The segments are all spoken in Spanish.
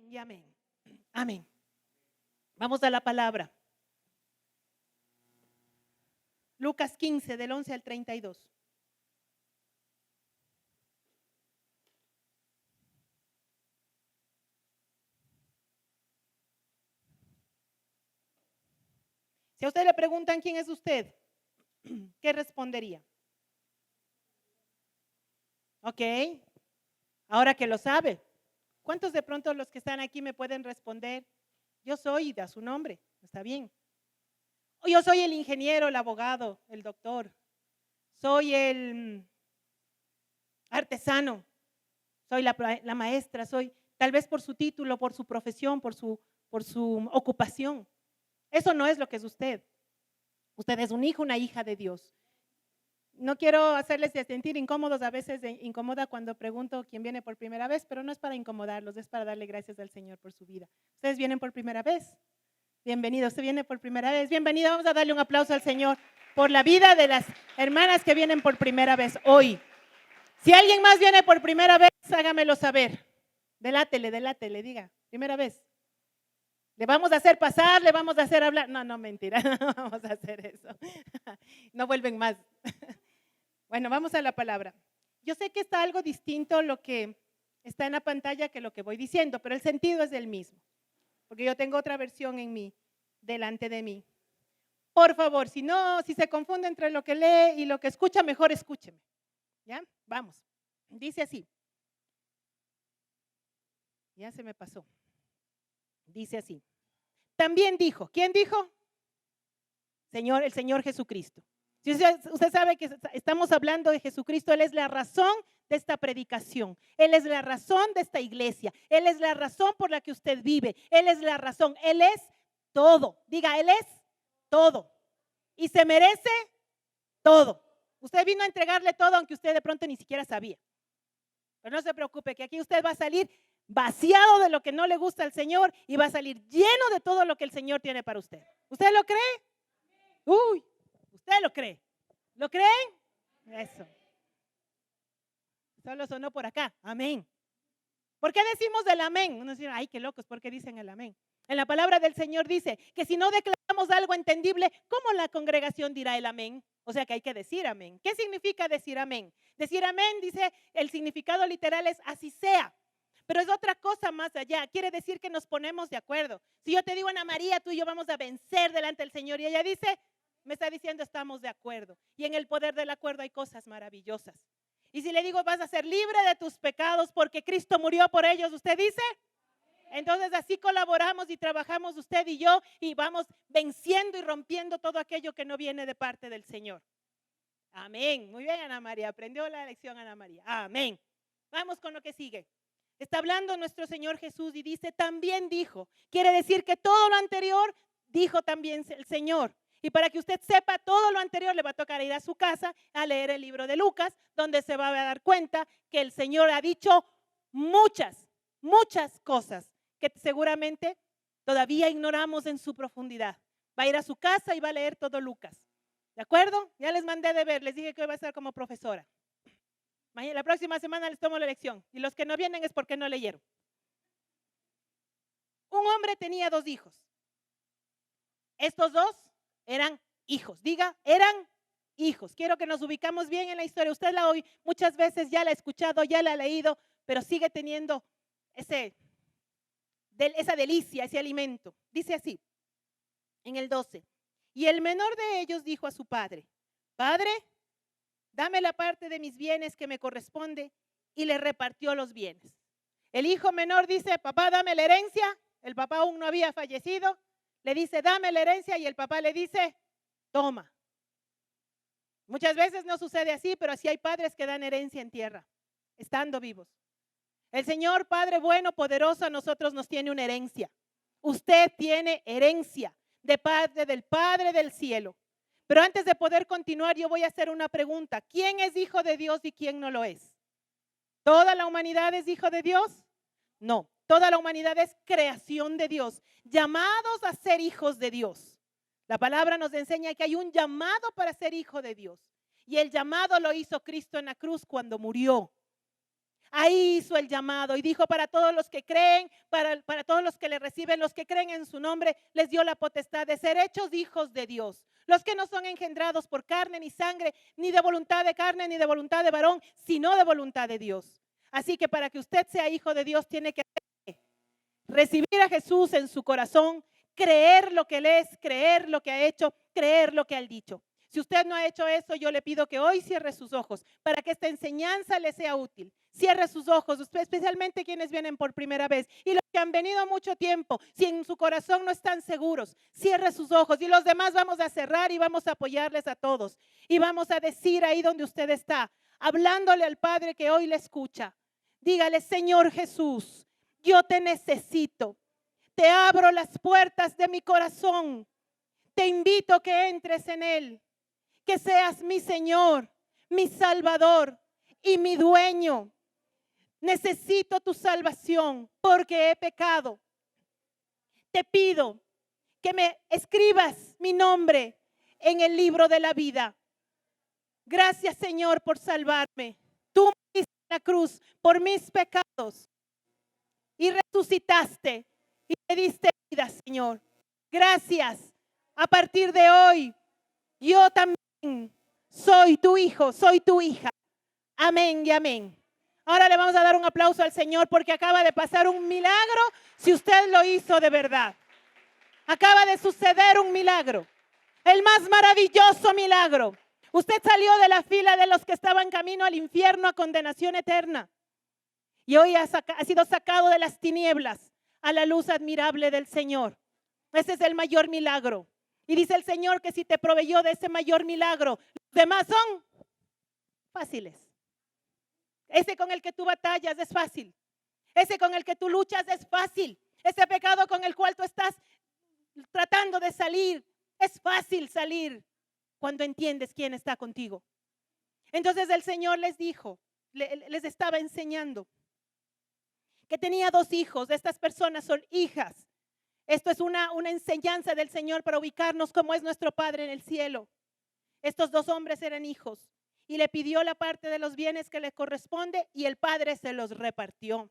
y amén. Amén. Vamos a la palabra. Lucas 15, del 11 al 32. Si a usted le preguntan quién es usted, ¿qué respondería? Ok, ahora que lo sabe, ¿cuántos de pronto los que están aquí me pueden responder? Yo soy, y da su nombre, está bien. O yo soy el ingeniero, el abogado, el doctor, soy el artesano, soy la maestra, soy tal vez por su título, por su profesión, por su ocupación. Eso no es lo que es usted. Usted es un hijo, una hija de Dios. No quiero hacerles sentir incómodos, a veces incomoda cuando pregunto quién viene por primera vez, pero no es para incomodarlos, es para darle gracias al Señor por su vida. ¿Ustedes vienen por primera vez? Bienvenido, usted viene por primera vez. Bienvenido, vamos a darle un aplauso al Señor por la vida de las hermanas que vienen por primera vez hoy. Si alguien más viene por primera vez, hágamelo saber. Delátele, diga, primera vez. Le vamos a hacer pasar, le vamos a hacer hablar. No, mentira, no vamos a hacer eso. No vuelven más. Bueno, vamos a la palabra. Yo sé que está algo distinto lo que está en la pantalla que lo que voy diciendo, pero el sentido es el mismo. Porque yo tengo otra versión en mí, delante de mí. Por favor, si se confunde entre lo que lee y lo que escucha, mejor escúcheme. ¿Ya? Vamos. Dice así. Ya se me pasó. Dice así. También dijo, ¿quién dijo? El Señor Jesucristo. Si usted sabe que estamos hablando de Jesucristo, Él es la razón de esta predicación. Él es la razón de esta iglesia. Él es la razón por la que usted vive. Él es la razón. Él es todo. Diga, Él es todo. Y se merece todo. Usted vino a entregarle todo, aunque usted de pronto ni siquiera sabía. Pero no se preocupe, que aquí usted va a salir vaciado de lo que no le gusta al Señor y va a salir lleno de todo lo que el Señor tiene para usted. ¿Usted lo cree? Uy, ¿usted lo cree? ¿Lo creen? Eso. Solo sonó por acá. Amén. ¿Por qué decimos el amén? Uno dice, ay, qué locos, ¿por qué dicen el amén? En la palabra del Señor dice que si no declaramos algo entendible, ¿cómo la congregación dirá el amén? O sea que hay que decir amén. ¿Qué significa decir amén? Decir amén, dice, el significado literal es así sea. Pero es otra cosa más allá. Quiere decir que nos ponemos de acuerdo. Si yo te digo, Ana María, tú y yo vamos a vencer delante del Señor, y ella dice, me está diciendo, estamos de acuerdo. Y en el poder del acuerdo hay cosas maravillosas. Y si le digo, vas a ser libre de tus pecados porque Cristo murió por ellos, ¿usted dice? Entonces así colaboramos y trabajamos usted y yo y vamos venciendo y rompiendo todo aquello que no viene de parte del Señor. Amén. Muy bien, Ana María. Aprendió la lección, Ana María. Amén. Vamos con lo que sigue. Está hablando nuestro Señor Jesús y dice, también dijo. Quiere decir que todo lo anterior dijo también el Señor. Y para que usted sepa todo lo anterior, le va a tocar ir a su casa a leer el libro de Lucas, donde se va a dar cuenta que el Señor ha dicho muchas cosas que seguramente todavía ignoramos en su profundidad. Va a ir a su casa y va a leer todo Lucas. ¿De acuerdo? Ya les mandé de ver, les dije que hoy va a estar como profesora. La próxima semana les tomo la lección. Y los que no vienen es porque no leyeron. Un hombre tenía 2 hijos. Estos 2 eran hijos. Diga, eran hijos. Quiero que nos ubicamos bien en la historia. Usted la hoy muchas veces ya la ha escuchado, ya la ha leído, pero sigue teniendo esa delicia, ese alimento. Dice así, en el 12. Y el menor de ellos dijo a su padre, Padre, dame la parte de mis bienes que me corresponde, y le repartió los bienes. El hijo menor dice, papá, dame la herencia. El papá aún no había fallecido. Le dice, dame la herencia, y el papá le dice, toma. Muchas veces no sucede así, pero sí hay padres que dan herencia en tierra, estando vivos. El Señor, Padre bueno, poderoso, a nosotros nos tiene una herencia. Usted tiene herencia de parte del Padre del cielo. Pero antes de poder continuar, yo voy a hacer una pregunta. ¿Quién es hijo de Dios y quién no lo es? ¿Toda la humanidad es hijo de Dios? No, toda la humanidad es creación de Dios, llamados a ser hijos de Dios. La palabra nos enseña que hay un llamado para ser hijo de Dios. Y el llamado lo hizo Cristo en la cruz cuando murió. Ahí hizo el llamado y dijo para todos los que creen, para todos los que le reciben, los que creen en su nombre, les dio la potestad de ser hechos hijos de Dios. Los que no son engendrados por carne ni sangre, ni de voluntad de carne, ni de voluntad de varón, sino de voluntad de Dios. Así que para que usted sea hijo de Dios, tiene que recibir a Jesús en su corazón, creer lo que Él es, creer lo que ha hecho, creer lo que ha dicho. Si usted no ha hecho eso, yo le pido que hoy cierre sus ojos para que esta enseñanza le sea útil. Cierre sus ojos, especialmente quienes vienen por primera vez y los que han venido mucho tiempo. Si en su corazón no están seguros, cierre sus ojos y los demás vamos a cerrar y vamos a apoyarles a todos. Y vamos a decir ahí donde usted está, hablándole al Padre que hoy le escucha. Dígale, Señor Jesús, yo te necesito. Te abro las puertas de mi corazón. Te invito a que entres en él. Que seas mi Señor, mi Salvador y mi dueño. Necesito tu salvación porque he pecado. Te pido que me escribas mi nombre en el libro de la vida. Gracias, Señor, por salvarme. Tú moriste en la cruz por mis pecados y resucitaste y me diste vida, Señor. Gracias. A partir de hoy, yo también soy tu hijo, soy tu hija. Amén y amén. Ahora le vamos a dar un aplauso al Señor porque acaba de pasar un milagro si usted lo hizo de verdad. Acaba de suceder un milagro. El más maravilloso milagro. Usted salió de la fila de los que estaban camino al infierno a condenación eterna. Y hoy ha sido sacado de las tinieblas a la luz admirable del Señor. Ese es el mayor milagro. Y dice el Señor que si te proveyó de ese mayor milagro, los demás son fáciles. Ese con el que tú batallas es fácil. Ese con el que tú luchas es fácil. Ese pecado con el cual tú estás tratando de salir, es fácil salir cuando entiendes quién está contigo. Entonces el Señor les dijo, les estaba enseñando que tenía 2 hijos. Estas personas son hijas. Esto es una enseñanza del Señor para ubicarnos como es nuestro Padre en el cielo. Estos 2 hombres eran hijos y le pidió la parte de los bienes que le corresponde y el Padre se los repartió.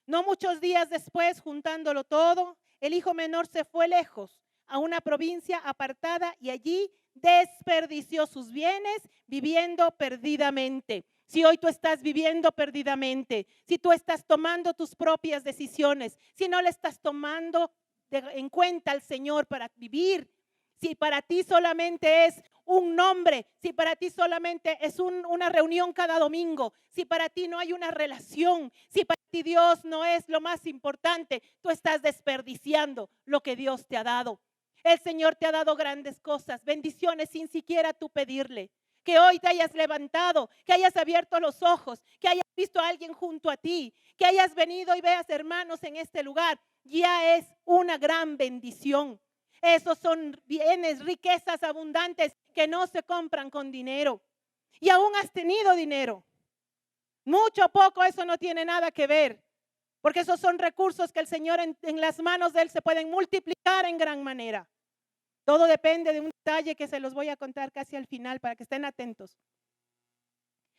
No muchos días después, juntándolo todo, el hijo menor se fue lejos a una provincia apartada y allí desperdició sus bienes viviendo perdidamente. Si hoy tú estás viviendo perdidamente, si tú estás tomando tus propias decisiones, si no le estás tomando en cuenta al Señor para vivir, si para ti solamente es un nombre, si para ti solamente es una reunión cada domingo, si para ti no hay una relación, si para ti Dios no es lo más importante, tú estás desperdiciando lo que Dios te ha dado. El Señor te ha dado grandes cosas, bendiciones sin siquiera tú pedirle. Que hoy te hayas levantado, que hayas abierto los ojos, que hayas visto a alguien junto a ti, que hayas venido y veas hermanos en este lugar, ya es una gran bendición. Esos son bienes, riquezas abundantes que no se compran con dinero. Y aún has tenido dinero. Mucho o poco, eso no tiene nada que ver. Porque esos son recursos que el Señor en las manos de Él se pueden multiplicar en gran manera. Todo depende de un detalle que se los voy a contar casi al final para que estén atentos.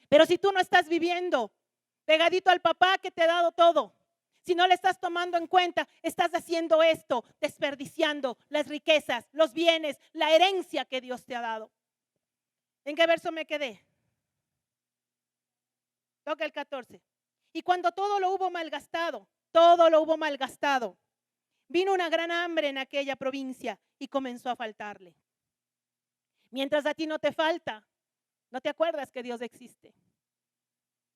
Pero si tú no estás viviendo pegadito al papá que te ha dado todo, si no le estás tomando en cuenta, estás haciendo esto, desperdiciando las riquezas, los bienes, la herencia que Dios te ha dado. ¿En qué verso me quedé? Toca el 14. Y cuando todo lo hubo malgastado, vino una gran hambre en aquella provincia y comenzó a faltarle. Mientras a ti no te falta, no te acuerdas que Dios existe.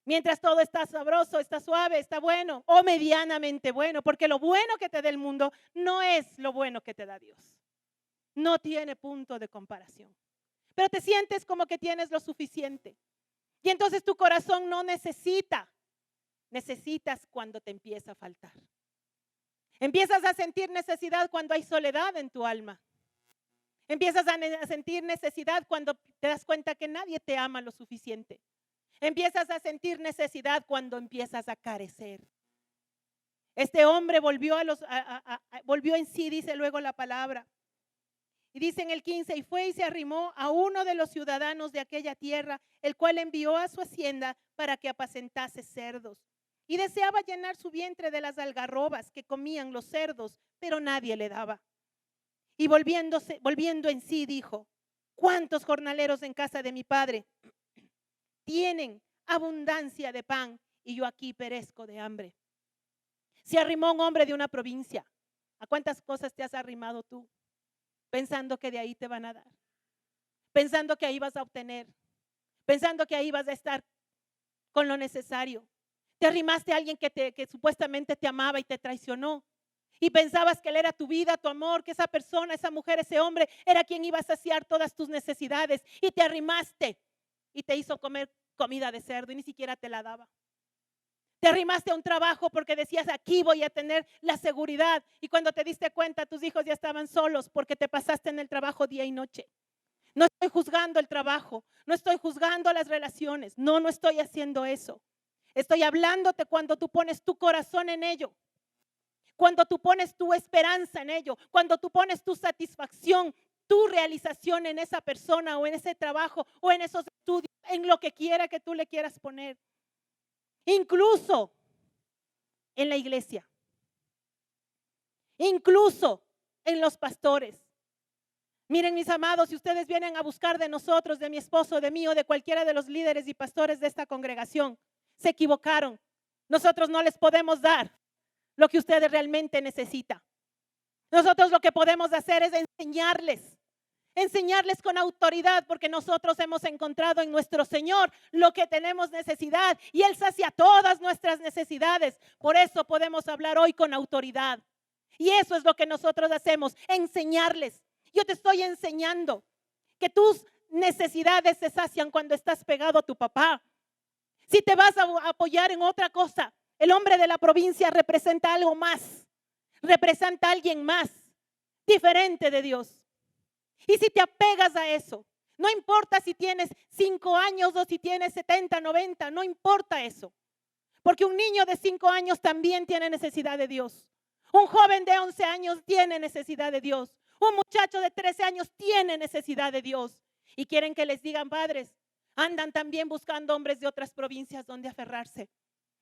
Mientras todo está sabroso, está suave, está bueno o medianamente bueno, porque lo bueno que te da el mundo no es lo bueno que te da Dios. No tiene punto de comparación. Pero te sientes como que tienes lo suficiente. Y entonces tu corazón no necesitas cuando te empieza a faltar. Empiezas a sentir necesidad cuando hay soledad en tu alma. Empiezas a sentir necesidad cuando te das cuenta que nadie te ama lo suficiente. Empiezas a sentir necesidad cuando empiezas a carecer. Este hombre volvió en sí, dice luego la palabra. Y dice en el 15, y fue y se arrimó a uno de los ciudadanos de aquella tierra, el cual envió a su hacienda para que apacentase cerdos. Y deseaba llenar su vientre de las algarrobas que comían los cerdos, pero nadie le daba. Y volviendo en sí, dijo: ¿cuántos jornaleros en casa de mi padre tienen abundancia de pan y yo aquí perezco de hambre? Se arrimó un hombre de una provincia. ¿A cuántas cosas te has arrimado tú? Pensando que de ahí te van a dar, pensando que ahí vas a obtener, pensando que ahí vas a estar con lo necesario. Te arrimaste a alguien que supuestamente te amaba y te traicionó. Y pensabas que él era tu vida, tu amor, que esa persona, esa mujer, ese hombre era quien iba a saciar todas tus necesidades. Y te arrimaste y te hizo comer comida de cerdo y ni siquiera te la daba. Te arrimaste a un trabajo porque decías: aquí voy a tener la seguridad. Y cuando te diste cuenta, tus hijos ya estaban solos porque te pasaste en el trabajo día y noche. No estoy juzgando el trabajo, no estoy juzgando las relaciones. No estoy haciendo eso. Estoy hablándote cuando tú pones tu corazón en ello. Cuando tú pones tu esperanza en ello, cuando tú pones tu satisfacción, tu realización en esa persona o en ese trabajo o en esos estudios, en lo que quiera que tú le quieras poner. Incluso en la iglesia, incluso en los pastores. Miren, mis amados, si ustedes vienen a buscar de nosotros, de mi esposo, de mí o de cualquiera de los líderes y pastores de esta congregación, se equivocaron. Nosotros no les podemos dar lo que ustedes realmente necesitan. Nosotros lo que podemos hacer es enseñarles con autoridad, porque nosotros hemos encontrado en nuestro Señor lo que tenemos necesidad y Él sacia todas nuestras necesidades. Por eso podemos hablar hoy con autoridad. Y eso es lo que nosotros hacemos, enseñarles. Yo te estoy enseñando que tus necesidades se sacian cuando estás pegado a tu papá. Si te vas a apoyar en otra cosa, el hombre de la provincia representa algo más, representa a alguien más, diferente de Dios. Y si te apegas a eso, no importa si tienes 5 años o si tienes 70, 90, no importa eso. Porque un niño de 5 años también tiene necesidad de Dios. Un joven de 11 años tiene necesidad de Dios. Un muchacho de 13 años tiene necesidad de Dios. Y quieren que les digan, padres, andan también buscando hombres de otras provincias donde aferrarse.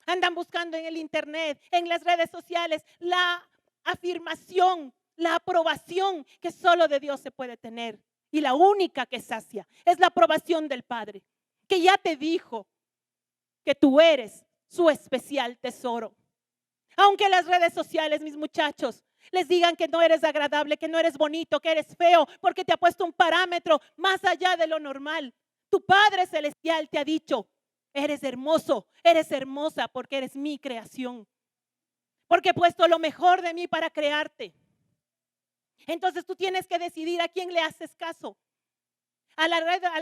Andan buscando en el internet, en las redes sociales, la afirmación, la aprobación que solo de Dios se puede tener. Y la única que sacia es la aprobación del Padre, que ya te dijo que tú eres su especial tesoro. Aunque las redes sociales, mis muchachos, les digan que no eres agradable, que no eres bonito, que eres feo, porque te ha puesto un parámetro más allá de lo normal. Tu Padre Celestial te ha dicho: eres hermoso, eres hermosa porque eres mi creación. Porque he puesto lo mejor de mí para crearte. Entonces tú tienes que decidir a quién le haces caso. A la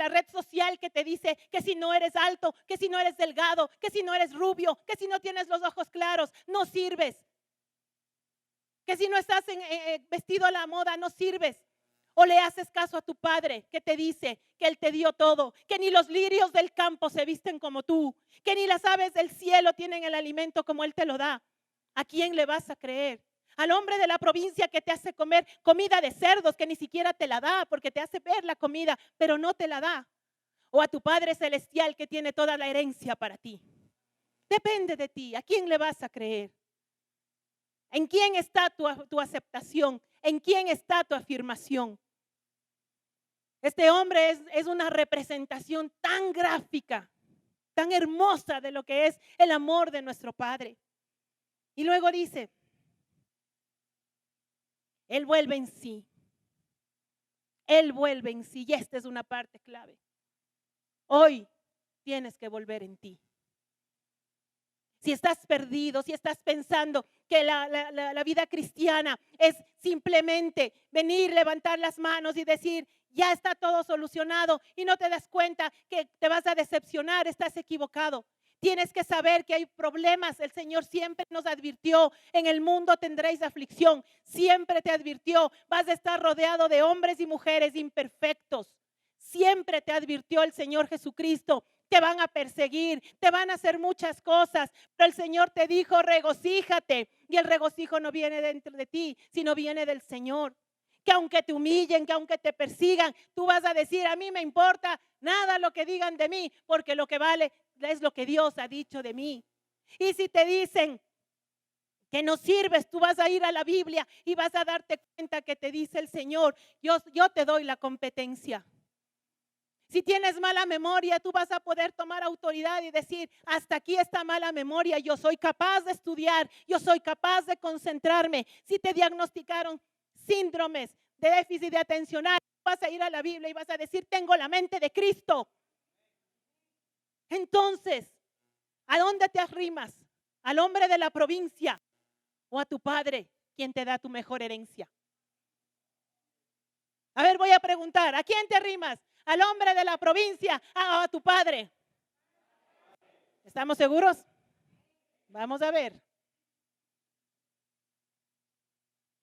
red social que te dice que si no eres alto, que si no eres delgado, que si no eres rubio, que si no tienes los ojos claros, no sirves. Que si no estás vestido a la moda, no sirves. O le haces caso a tu Padre que te dice que Él te dio todo, que ni los lirios del campo se visten como tú, que ni las aves del cielo tienen el alimento como Él te lo da. ¿A quién le vas a creer? Al hombre de la provincia que te hace comer comida de cerdos, que ni siquiera te la da porque te hace ver la comida, pero no te la da. O a tu Padre Celestial que tiene toda la herencia para ti. Depende de ti. ¿A quién le vas a creer? ¿En quién está tu aceptación? ¿En quién está tu afirmación? Este hombre es una representación tan gráfica, tan hermosa de lo que es el amor de nuestro Padre. Y luego dice, Él vuelve en sí. Él vuelve en sí. Y esta es una parte clave. Hoy tienes que volver en ti. Si estás perdido, si estás pensando que la vida cristiana es simplemente venir, levantar las manos y decir, ya está todo solucionado, y no te das cuenta que te vas a decepcionar, estás equivocado. Tienes que saber que hay problemas. El Señor siempre nos advirtió: en el mundo tendréis aflicción. Siempre te advirtió: vas a estar rodeado de hombres y mujeres imperfectos. Siempre te advirtió el Señor Jesucristo: te van a perseguir, te van a hacer muchas cosas, pero el Señor te dijo: regocíjate. Y el regocijo no viene dentro de ti, sino viene del Señor. que aunque te humillen, que aunque te persigan, tú vas a decir, a mí me importa nada lo que digan de mí, porque lo que vale es lo que Dios ha dicho de mí. Y si te dicen que no sirves, tú vas a ir a la Biblia y vas a darte cuenta que te dice el Señor, yo te doy la competencia. Si tienes mala memoria, tú vas a poder tomar autoridad y decir, hasta aquí está mala memoria, yo soy capaz de estudiar, yo soy capaz de concentrarme. Si te diagnosticaron síndromes de déficit atencional, vas a ir a la Biblia y vas a decir, tengo la mente de Cristo. Entonces, ¿a dónde te arrimas? ¿Al hombre de la provincia o a tu padre, quien te da tu mejor herencia? A ver, voy a preguntar, ¿a quién te arrimas? ¿Al hombre de la provincia o a tu padre? ¿Estamos seguros? Vamos a ver.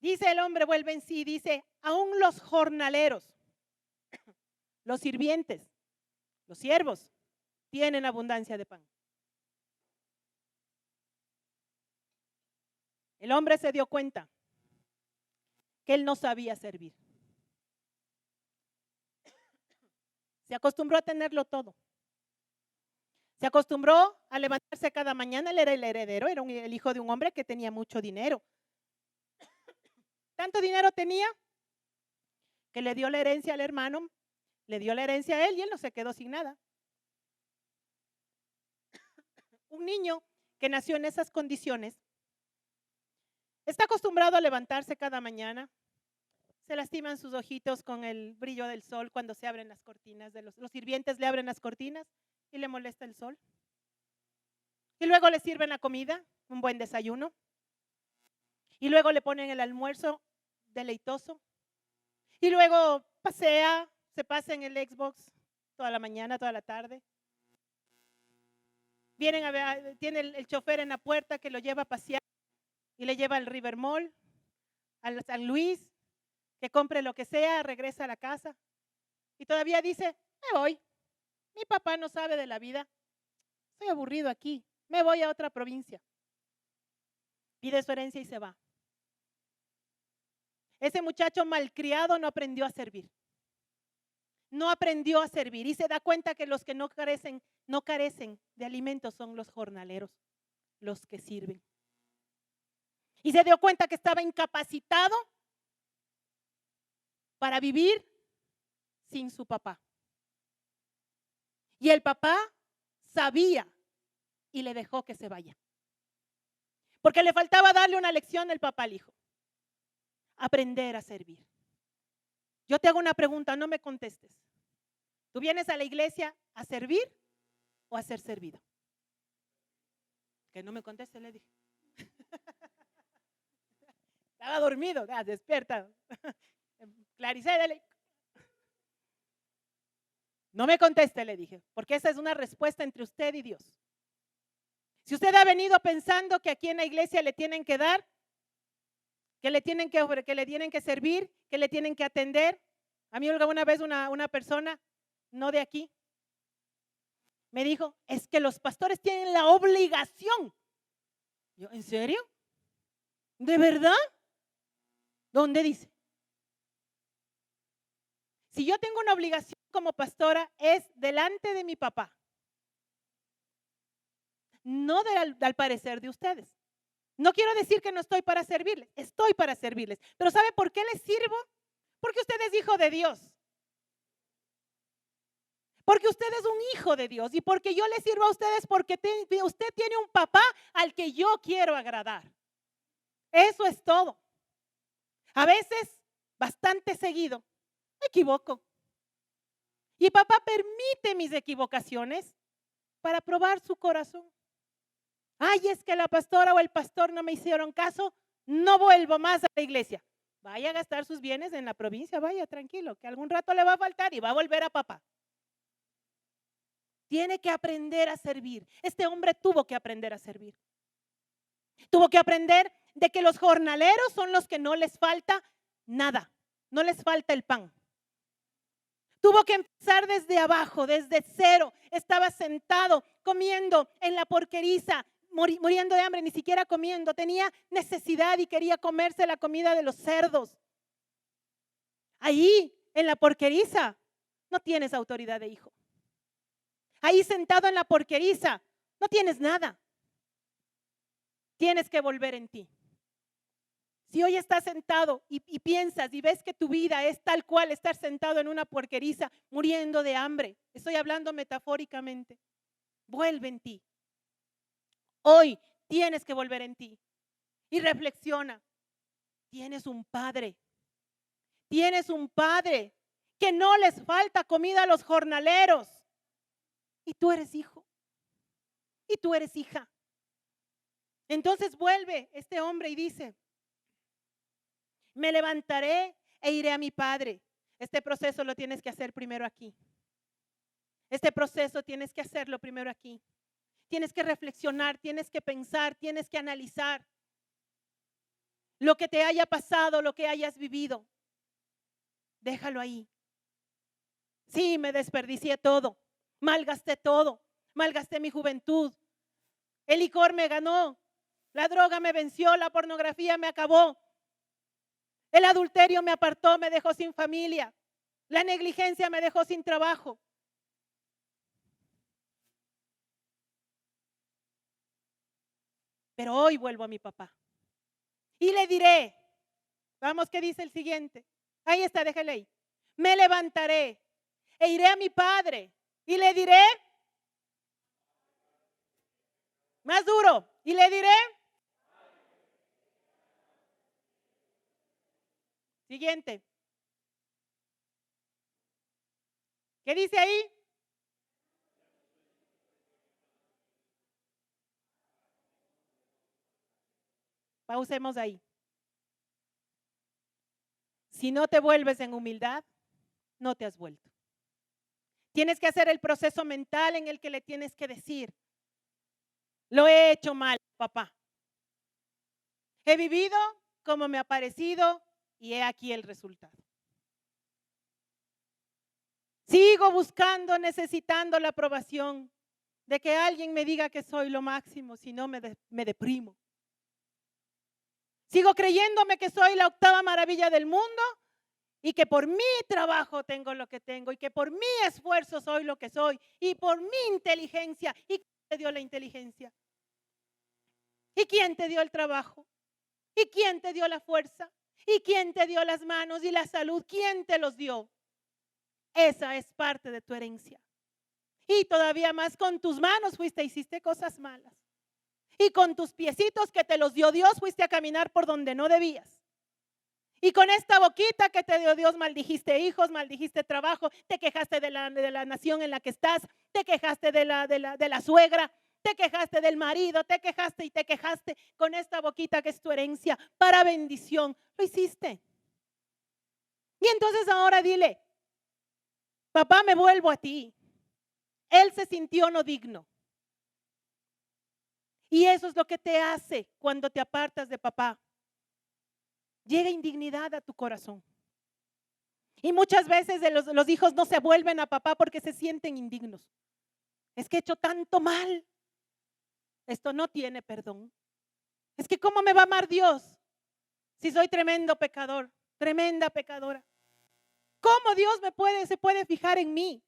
Dice el hombre, vuelve en sí, dice, aún los jornaleros, los sirvientes, los siervos, tienen abundancia de pan. El hombre se dio cuenta que él no sabía servir. Se acostumbró a tenerlo todo. Se acostumbró a levantarse cada mañana. Él era el heredero, era el hijo de un hombre que tenía mucho dinero. Tanto dinero tenía que le dio la herencia al hermano, le dio la herencia a él y él no se quedó sin nada. Un niño que nació en esas condiciones está acostumbrado a levantarse cada mañana. Se lastiman sus ojitos con el brillo del sol cuando se abren las cortinas. Los sirvientes le abren las cortinas y le molesta el sol. Y luego le sirven la comida, un buen desayuno. Y luego le ponen el almuerzo deleitoso. Y luego pasea, se pasa en el Xbox toda la mañana, toda la tarde. Vienen a ver, tiene el chofer en la puerta que lo lleva a pasear y le lleva al River Mall, al San Luis, que compre lo que sea, regresa a la casa y todavía dice, me voy, mi papá no sabe de la vida, estoy aburrido aquí, me voy a otra provincia. Pide su herencia y se va. Ese muchacho malcriado no aprendió a servir. No aprendió a servir y se da cuenta que los que no carecen de alimentos son los jornaleros, los que sirven. Y se dio cuenta que estaba incapacitado para vivir sin su papá. Y el papá sabía y le dejó que se vaya. Porque le faltaba darle una lección el papá al hijo. Aprender a servir. Yo te hago una pregunta, no me contestes. ¿Tú vienes a la iglesia a servir o a ser servido? Que no me conteste, le dije. Estaba dormido, despierta. Clarice, dale. No me conteste, le dije, porque esa es una respuesta entre usted y Dios. Si usted ha venido pensando que aquí en la iglesia le tienen que dar, que le tienen que servir, que le tienen que atender. A mí una vez una persona, no de aquí, me dijo, es que los pastores tienen la obligación. Yo, ¿en serio? ¿De verdad? ¿Dónde dice? Si yo tengo una obligación como pastora es delante de mi papá, no al parecer de ustedes. No quiero decir que no estoy para servirles, estoy para servirles. Pero ¿sabe por qué les sirvo? Porque usted es hijo de Dios. Porque usted es un hijo de Dios y porque yo les sirvo a ustedes porque usted tiene un papá al que yo quiero agradar. Eso es todo. A veces, bastante seguido, me equivoco. Y papá permite mis equivocaciones para probar su corazón. Ay, es que la pastora o el pastor no me hicieron caso, no vuelvo más a la iglesia. Vaya a gastar sus bienes en la provincia, vaya tranquilo, que algún rato le va a faltar y va a volver a papá. Tiene que aprender a servir. Este hombre tuvo que aprender a servir. Tuvo que aprender de que los jornaleros son los que no les falta nada, no les falta el pan. Tuvo que empezar desde abajo, desde cero. Estaba sentado, comiendo en la porqueriza, muriendo de hambre, ni siquiera comiendo. Tenía necesidad y quería comerse la comida de los cerdos. Ahí, en la porqueriza, no tienes autoridad de hijo. Ahí sentado en la porqueriza, no tienes nada. Tienes que volver en ti. Si hoy estás sentado y piensas y ves que tu vida es tal cual estar sentado en una porqueriza muriendo de hambre, estoy hablando metafóricamente, vuelve en ti. Hoy tienes que volver en ti y reflexiona. Tienes un padre que no les falta comida a los jornaleros. Y tú eres hijo. Y tú eres hija. Entonces vuelve este hombre y dice, me levantaré e iré a mi padre. Este proceso lo tienes que hacer primero aquí. Este proceso tienes que hacerlo primero aquí. Tienes que reflexionar, tienes que pensar, tienes que analizar lo que te haya pasado, lo que hayas vivido. Déjalo ahí. Sí, me desperdicié todo, malgasté todo, malgasté mi juventud. El licor me ganó, la droga me venció, la pornografía me acabó. El adulterio me apartó, me dejó sin familia. La negligencia me dejó sin trabajo. Pero hoy vuelvo a mi papá. Y le diré, vamos, ¿qué dice el siguiente? Ahí está, déjale ahí. Me levantaré e iré a mi padre y le diré, más duro, y le diré, siguiente. ¿Qué dice ahí? Pausemos ahí. Si no te vuelves en humildad, no te has vuelto. Tienes que hacer el proceso mental en el que le tienes que decir, lo he hecho mal, papá. He vivido como me ha parecido y he aquí el resultado. Sigo buscando, necesitando la aprobación de que alguien me diga que soy lo máximo, si no me deprimo. Sigo creyéndome que soy la octava maravilla del mundo y que por mi trabajo tengo lo que tengo y que por mi esfuerzo soy lo que soy y por mi inteligencia. ¿Y quién te dio la inteligencia? ¿Y quién te dio el trabajo? ¿Y quién te dio la fuerza? ¿Y quién te dio las manos y la salud? ¿Quién te los dio? Esa es parte de tu herencia. Y todavía más, con tus manos fuiste, hiciste cosas malas. Y con tus piecitos que te los dio Dios, fuiste a caminar por donde no debías. Y con esta boquita que te dio Dios, maldijiste hijos, maldijiste trabajo, te quejaste de la nación en la que estás, te quejaste de la suegra, te quejaste del marido, te quejaste y te quejaste con esta boquita que es tu herencia para bendición. Lo hiciste. Y entonces ahora dile, papá, me vuelvo a ti. Él se sintió no digno. Y eso es lo que te hace cuando te apartas de papá. Llega indignidad a tu corazón. Y muchas veces los hijos no se vuelven a papá porque se sienten indignos. Es que he hecho tanto mal. Esto no tiene perdón. Es que ¿cómo me va a amar Dios si soy tremendo pecador, tremenda pecadora? ¿Cómo Dios se puede fijar en mí?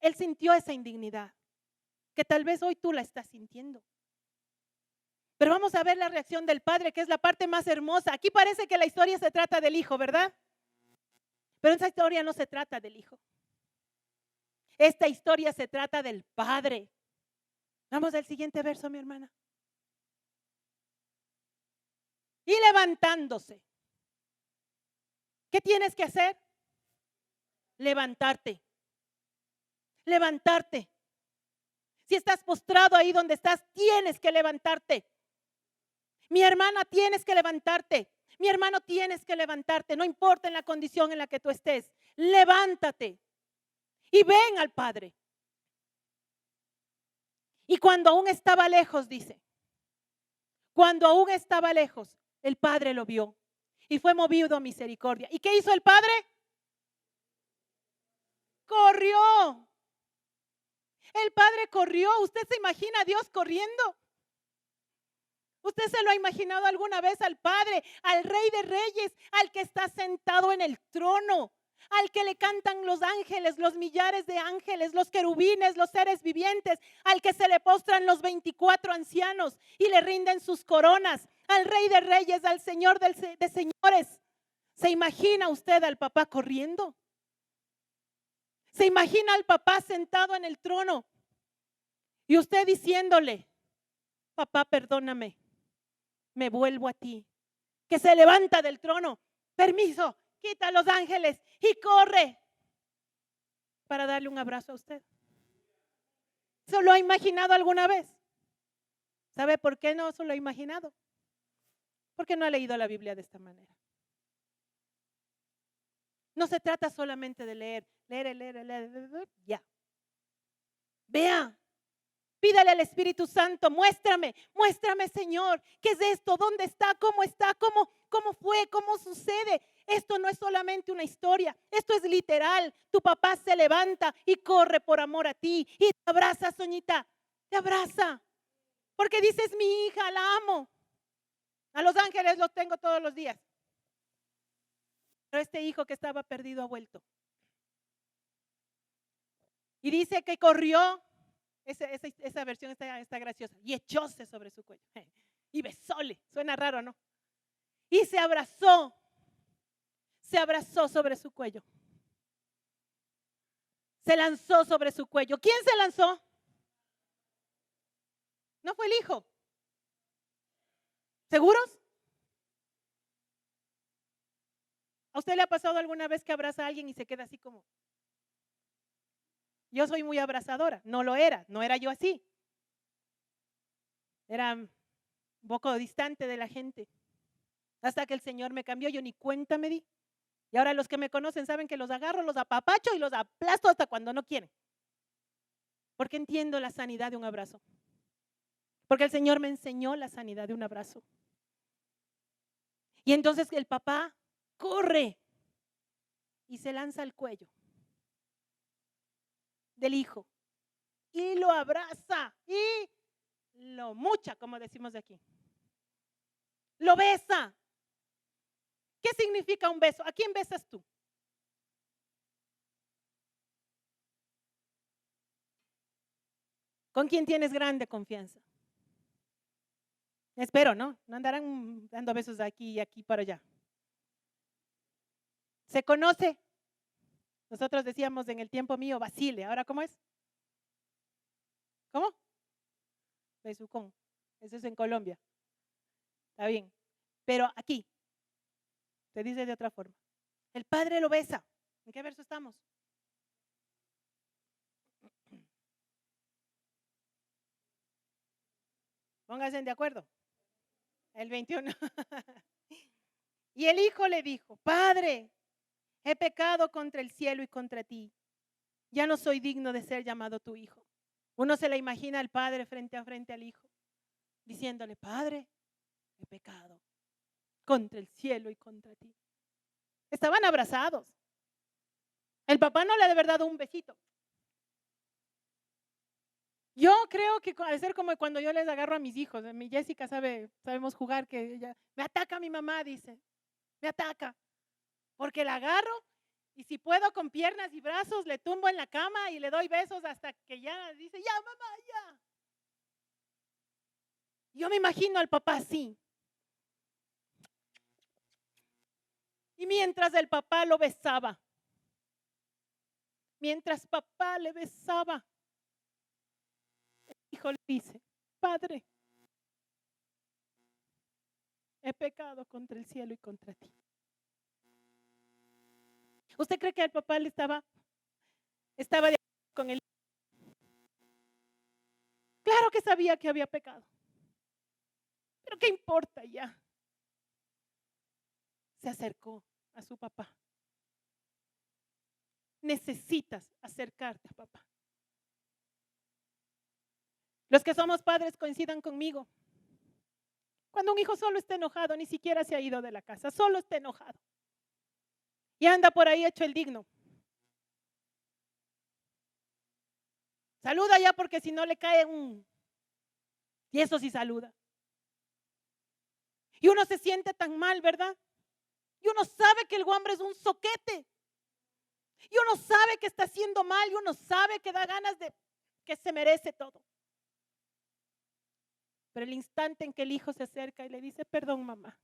Él sintió esa indignidad, que tal vez hoy tú la estás sintiendo. Pero vamos a ver la reacción del padre, que es la parte más hermosa. Aquí parece que la historia se trata del hijo, ¿verdad? Pero esa historia no se trata del hijo. Esta historia se trata del padre. Vamos al siguiente verso, mi hermana. Y levantándose. ¿Qué tienes que hacer? Levantarte. Levantarte. Si estás postrado ahí donde estás, tienes que levantarte. Mi hermana, tienes que levantarte. Mi hermano, tienes que levantarte. No importa en la condición en la que tú estés. Levántate y ven al Padre. Y cuando aún estaba lejos, dice, cuando aún estaba lejos, el Padre lo vio y fue movido a misericordia. ¿Y qué hizo el Padre? Corrió. El Padre corrió. ¿Usted se imagina a Dios corriendo? ¿Usted se lo ha imaginado alguna vez al Padre, al Rey de Reyes, al que está sentado en el trono, al que le cantan los ángeles, los millares de ángeles, los querubines, los seres vivientes, al que se le postran los 24 ancianos y le rinden sus coronas, al Rey de Reyes, al Señor de señores? ¿Se imagina usted al papá corriendo? ¿Se imagina al papá sentado en el trono y usted diciéndole: papá, perdóname, me vuelvo a ti? Que se levanta del trono, permiso, quita a los ángeles y corre para darle un abrazo a usted. ¿Se lo ha imaginado alguna vez? ¿Sabe por qué no se lo ha imaginado? Porque no ha leído la Biblia de esta manera. No se trata solamente de leer, ya. Vea, pídale al Espíritu Santo, muéstrame, Señor, ¿qué es esto? ¿Dónde está? ¿Cómo está? ¿Cómo fue? ¿Cómo sucede? Esto no es solamente una historia, esto es literal. Tu papá se levanta y corre por amor a ti y te abraza, Soñita, te abraza, porque dices: mi hija, la amo. A los ángeles los tengo todos los días, pero este hijo que estaba perdido ha vuelto. Y dice que corrió, esa versión está graciosa, y echóse sobre su cuello y besóle. Suena raro, ¿no? Y se abrazó sobre su cuello. Se lanzó sobre su cuello. ¿Quién se lanzó? No fue el hijo. ¿Seguros? ¿A usted le ha pasado alguna vez que abraza a alguien y se queda así como? Yo soy muy abrazadora, no era yo así. Era un poco distante de la gente. Hasta que el Señor me cambió, yo ni cuenta me di. Y ahora los que me conocen saben que los agarro, los apapacho y los aplasto hasta cuando no quieren. Porque entiendo la sanidad de un abrazo. Porque el Señor me enseñó la sanidad de un abrazo. Y entonces el papá corre y se lanza al cuello del hijo y lo abraza y lo mucha, como decimos de aquí. Lo besa. ¿Qué significa un beso? ¿A quién besas tú? ¿Con quién tienes grande confianza? Espero, ¿no? No andarán dando besos de aquí y aquí para allá. ¿Se conoce? Nosotros decíamos en el tiempo mío Basile. ¿Ahora cómo es? ¿Cómo? Besucón. Eso es en Colombia. Está bien. Pero aquí se dice de otra forma. El padre lo besa. ¿En qué verso estamos? Pónganse de acuerdo. El 21. Y el hijo le dijo: Padre, he pecado contra el cielo y contra ti. Ya no soy digno de ser llamado tu hijo. Uno se le imagina al padre frente a frente al hijo, diciéndole: Padre, he pecado contra el cielo y contra ti. Estaban abrazados. El papá no le ha de haber dado un besito. Yo creo que al ser como cuando yo les agarro a mis hijos, mi Jessica sabemos jugar, que ella me ataca mi mamá, dice, me ataca, porque la agarro y si puedo con piernas y brazos le tumbo en la cama y le doy besos hasta que ya dice: ya mamá, ya. Yo me imagino al papá así. Y mientras el papá lo besaba, mientras papá le besaba, el hijo le dice: Padre, he pecado contra el cielo y contra ti. ¿Usted cree que el papá le estaba de acuerdo con él? Claro que sabía que había pecado. Pero ¿qué importa ya? Se acercó a su papá. Necesitas acercarte a papá. Los que somos padres coincidan conmigo. Cuando un hijo solo está enojado, ni siquiera se ha ido de la casa, solo está enojado. Y anda por ahí hecho el digno. Saluda ya, porque si no le cae un... Y eso sí saluda. Y uno se siente tan mal, ¿verdad? Y uno sabe que el hombre es un soquete. Y uno sabe que está haciendo mal. Y uno sabe que da ganas de que se merece todo. Pero el instante en que el hijo se acerca y le dice, perdón, mamá.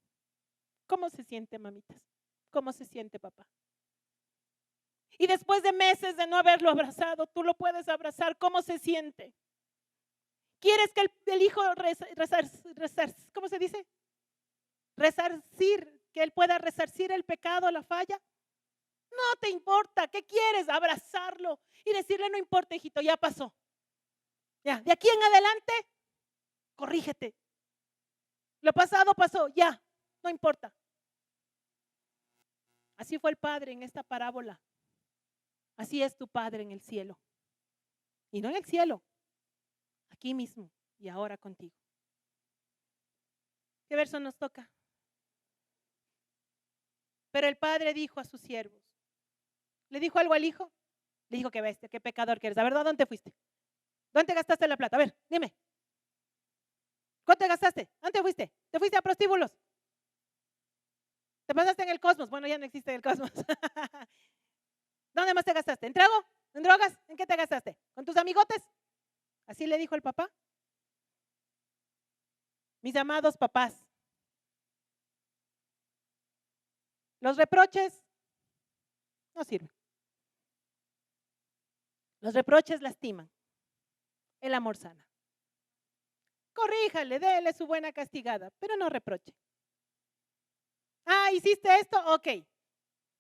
¿Cómo se siente, mamitas? ¿Cómo se siente, papá? Y después de meses de no haberlo abrazado, tú lo puedes abrazar. ¿Cómo se siente? ¿Quieres que el hijo ¿cómo se dice? Resarcir, que él pueda resarcir el pecado, la falla. No te importa. ¿Qué quieres? Abrazarlo y decirle, no importa, hijito, ya pasó. Ya, de aquí en adelante, corrígete. Lo pasado pasó, ya, no importa. Así fue el Padre en esta parábola. Así es tu Padre en el cielo. Y no en el cielo, aquí mismo y ahora contigo. ¿Qué verso nos toca? Pero el Padre dijo a sus siervos, ¿le dijo algo al hijo? Le dijo, qué bestia, qué pecador que eres. A ver, ¿dónde te fuiste? ¿Dónde gastaste la plata? A ver, dime. ¿Cuánto te gastaste? ¿Dónde te fuiste? ¿Te fuiste a prostíbulos? ¿Te pasaste en el Cosmos? Bueno, ya no existe el Cosmos. ¿Dónde más te gastaste? ¿En trago? ¿En drogas? ¿En qué te gastaste? ¿Con tus amigotes? Así le dijo el papá. Mis amados papás, los reproches no sirven. Los reproches lastiman. El amor sana. Corríjale, déle su buena castigada, pero no reproche. Ah, ¿hiciste esto? Ok.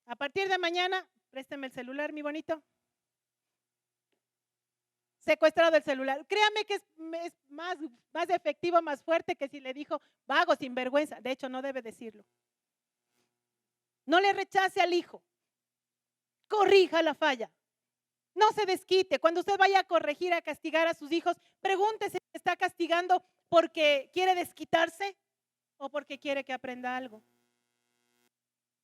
A partir de mañana, présteme el celular, mi bonito. Secuestrado el celular. Créame que es más efectivo, más fuerte que si le dijo vago, sinvergüenza. De hecho, no debe decirlo. No le rechace al hijo. Corrija la falla. No se desquite. Cuando usted vaya a corregir, a castigar a sus hijos, pregúntese si está castigando porque quiere desquitarse o porque quiere que aprenda algo.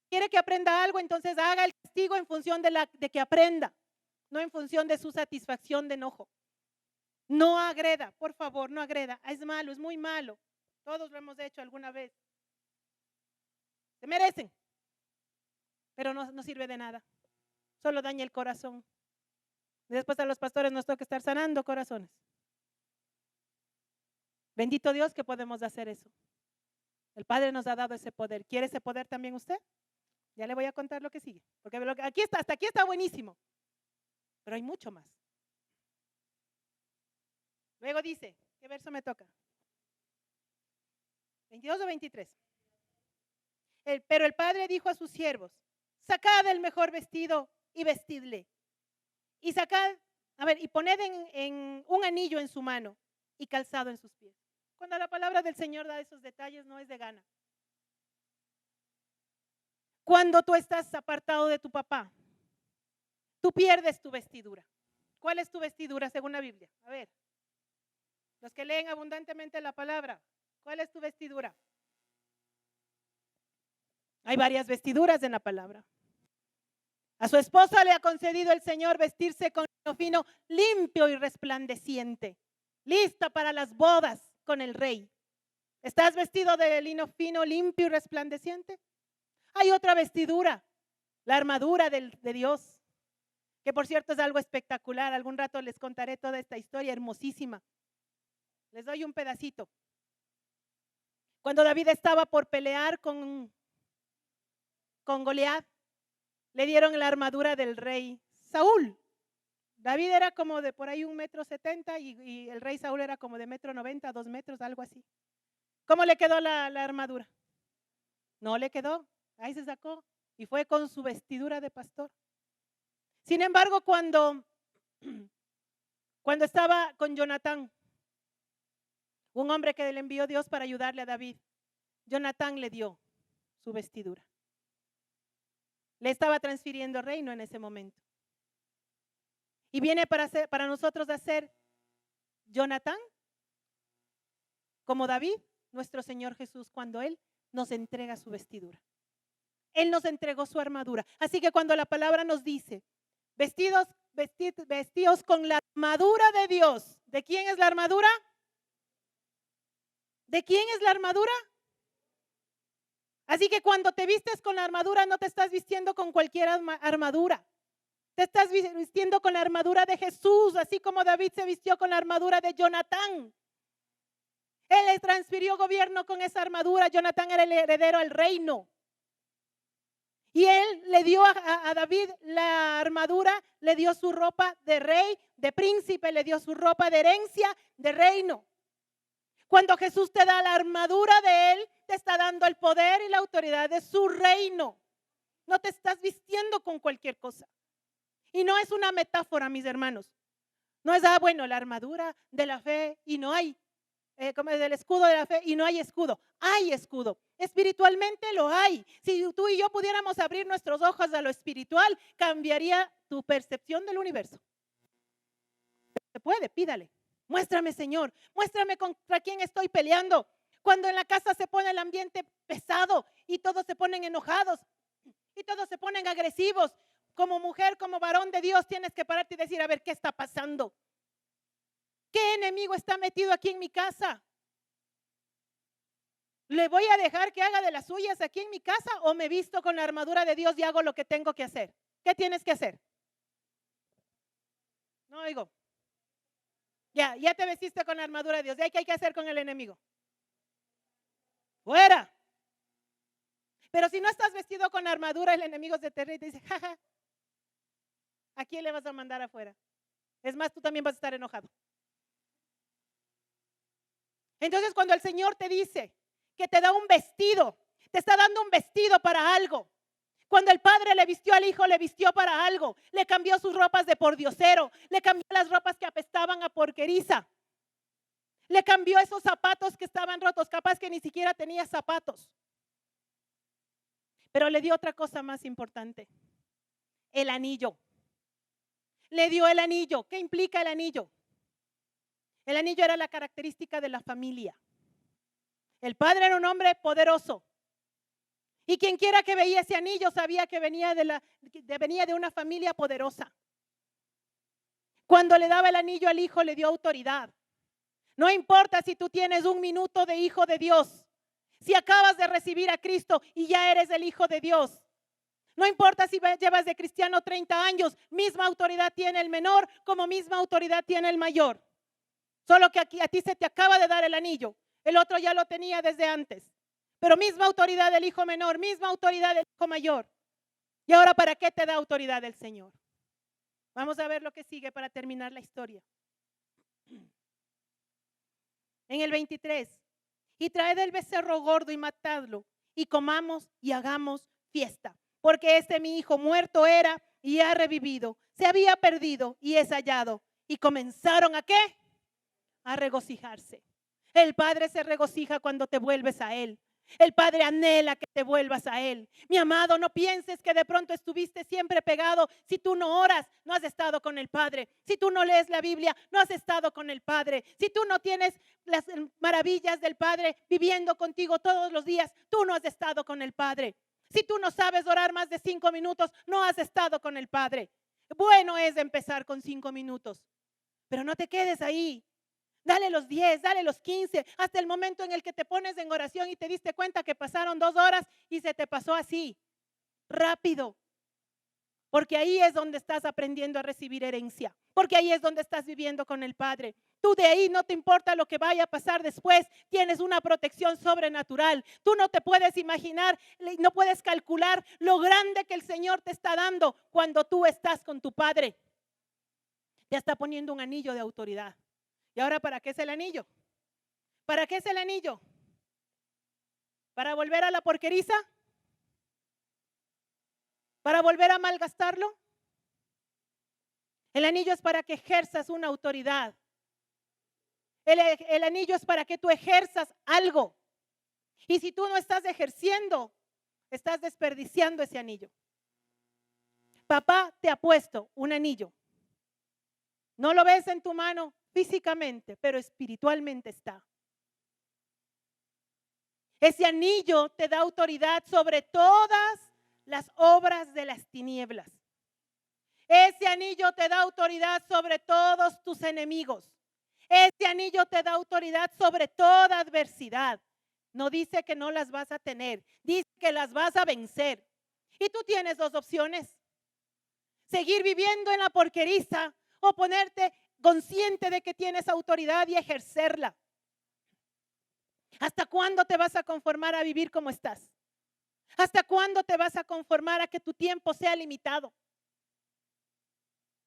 Quiere que aprenda algo, entonces haga el castigo en función de que aprenda, no en función de su satisfacción de enojo. No agreda, por favor, no agreda. Es malo, es muy malo. Todos lo hemos hecho alguna vez. Se merecen, pero no sirve de nada. Solo daña el corazón. Después a los pastores nos toca estar sanando corazones. Bendito Dios que podemos hacer eso. El Padre nos ha dado ese poder. ¿Quiere ese poder también usted? Ya le voy a contar lo que sigue. Porque aquí está, hasta aquí está buenísimo. Pero hay mucho más. Luego dice, ¿qué verso me toca? 22 o 23. Pero el padre dijo a sus siervos, sacad el mejor vestido y vestidle. Y sacad, y poned en un anillo en su mano y calzado en sus pies. Cuando la palabra del Señor da esos detalles, no es de gana. Cuando tú estás apartado de tu papá, tú pierdes tu vestidura. ¿Cuál es tu vestidura según la Biblia? A ver, los que leen abundantemente la palabra, ¿cuál es tu vestidura? Hay varias vestiduras en la palabra. A su esposa le ha concedido el Señor vestirse con lino fino, limpio y resplandeciente, lista para las bodas con el rey. ¿Estás vestido de lino fino, limpio y resplandeciente? Hay otra vestidura, la armadura de Dios, que por cierto es algo espectacular. Algún rato les contaré toda esta historia hermosísima. Les doy un pedacito. Cuando David estaba por pelear con Goliat, le dieron la armadura del rey Saúl. David era como de por ahí 1,70 m y el rey Saúl era como de 1,90 m, 2 metros, algo así. ¿Cómo le quedó la armadura? No le quedó, ahí se sacó y fue con su vestidura de pastor. Sin embargo, cuando estaba con Jonatán, un hombre que le envió Dios para ayudarle a David, Jonatán le dio su vestidura. Le estaba transfiriendo reino en ese momento. Y viene para nosotros a ser Jonatán como David, nuestro Señor Jesús, cuando Él nos entrega su vestidura. Él nos entregó su armadura. Así que cuando la palabra nos dice, vestidos con la armadura de Dios. ¿De quién es la armadura? ¿De quién es la armadura? Así que cuando te vistes con la armadura, no te estás vistiendo con cualquier armadura. Te estás vistiendo con la armadura de Jesús, así como David se vistió con la armadura de Jonatán. Él le transfirió gobierno con esa armadura. Jonatán era el heredero al reino. Y él le dio a David la armadura, le dio su ropa de rey, de príncipe, le dio su ropa de herencia, de reino. Cuando Jesús te da la armadura de él, te está dando el poder y la autoridad de su reino. No te estás vistiendo con cualquier cosa. Y no es una metáfora, mis hermanos. No es, bueno, la armadura de la fe y no hay, como es el escudo de la fe y no hay escudo. Hay escudo. Espiritualmente lo hay. Si tú y yo pudiéramos abrir nuestros ojos a lo espiritual, cambiaría tu percepción del universo. Se puede, pídale. Muéstrame, Señor. Muéstrame contra quién estoy peleando. Cuando en la casa se pone el ambiente pesado y todos se ponen enojados y todos se ponen agresivos. Como mujer, como varón de Dios, tienes que pararte y decir, a ver, ¿qué está pasando? ¿Qué enemigo está metido aquí en mi casa? ¿Le voy a dejar que haga de las suyas aquí en mi casa o me visto con la armadura de Dios y hago lo que tengo que hacer? ¿Qué tienes que hacer? No oigo. Ya te vestiste con la armadura de Dios. ¿Qué hay que hacer con el enemigo? Fuera. Pero si no estás vestido con armadura, el enemigo se te ríe y te dice, jaja, ¿a quién le vas a mandar afuera? Es más, tú también vas a estar enojado. Entonces, cuando el Señor te dice que te da un vestido, te está dando un vestido para algo. Cuando el padre le vistió al hijo, le vistió para algo. Le cambió sus ropas de pordiosero, le cambió las ropas que apestaban a porqueriza. Le cambió esos zapatos que estaban rotos, capaz que ni siquiera tenía zapatos. Pero le dio otra cosa más importante, el anillo. Le dio el anillo. ¿Qué implica el anillo? El anillo era la característica de la familia. El padre era un hombre poderoso. Y quien quiera que veía ese anillo sabía que venía de una familia poderosa. Cuando le daba el anillo al hijo, le dio autoridad. No importa si tú tienes 1 minuto de hijo de Dios. Si acabas de recibir a Cristo y ya eres el hijo de Dios. No importa si llevas de cristiano 30 años. Misma autoridad tiene el menor como misma autoridad tiene el mayor. Solo que aquí a ti se te acaba de dar el anillo. El otro ya lo tenía desde antes. Pero misma autoridad del hijo menor, misma autoridad del hijo mayor. ¿Y ahora para qué te da autoridad el Señor? Vamos a ver lo que sigue para terminar la historia. En el 23. Y traed el becerro gordo y matadlo, y comamos y hagamos fiesta. Porque mi hijo muerto era y ha revivido. Se había perdido y es hallado. Y comenzaron ¿a qué? A regocijarse. El Padre se regocija cuando te vuelves a Él. El Padre anhela que te vuelvas a Él. Mi amado, no pienses que de pronto estuviste siempre pegado. Si tú no oras, no has estado con el Padre. Si tú no lees la Biblia, no has estado con el Padre. Si tú no tienes las maravillas del Padre viviendo contigo todos los días, tú no has estado con el Padre. Si tú no sabes orar más de 5 minutos, no has estado con el Padre. Bueno es empezar con 5 minutos, pero no te quedes ahí. Dale los 10, dale los 15, hasta el momento en el que te pones en oración y te diste cuenta que pasaron 2 horas y se te pasó así, rápido. Porque ahí es donde estás aprendiendo a recibir herencia. Porque ahí es donde estás viviendo con el Padre. Tú de ahí no te importa lo que vaya a pasar después. Tienes una protección sobrenatural. Tú no te puedes imaginar, no puedes calcular lo grande que el Señor te está dando cuando tú estás con tu Padre. Te está poniendo un anillo de autoridad. ¿Y ahora para qué es el anillo? ¿Para qué es el anillo? ¿Para volver a la porqueriza? ¿Para volver a malgastarlo? El anillo es para que ejerzas una autoridad. El anillo es para que tú ejerzas algo. Y si tú no estás ejerciendo, estás desperdiciando ese anillo. Papá te ha puesto un anillo. No lo ves en tu mano físicamente, pero espiritualmente está. Ese anillo te da autoridad sobre todas las obras de las tinieblas. Ese anillo te da autoridad sobre todos tus enemigos. Ese anillo te da autoridad sobre toda adversidad. No dice que no las vas a tener, dice que las vas a vencer. Y tú tienes dos opciones: seguir viviendo en la porqueriza o ponerte consciente de que tienes autoridad y ejercerla. ¿Hasta cuándo te vas a conformar a vivir como estás? ¿Hasta cuándo te vas a conformar a que tu tiempo sea limitado?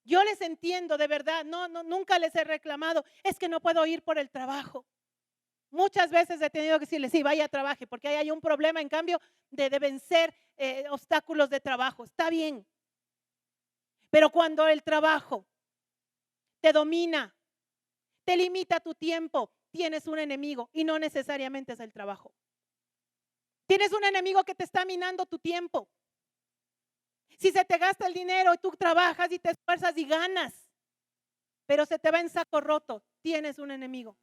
Yo les entiendo, de verdad, nunca les he reclamado, es que no puedo ir por el trabajo. Muchas veces he tenido que decirles, sí, vaya, trabaje, porque ahí hay un problema, en cambio, de vencer obstáculos de trabajo. Está bien. Pero cuando el trabajo te domina, te limita tu tiempo, tienes un enemigo y no necesariamente es el trabajo. Tienes un enemigo que te está minando tu tiempo. Si se te gasta el dinero y tú trabajas y te esfuerzas y ganas, pero se te va en saco roto, tienes un enemigo.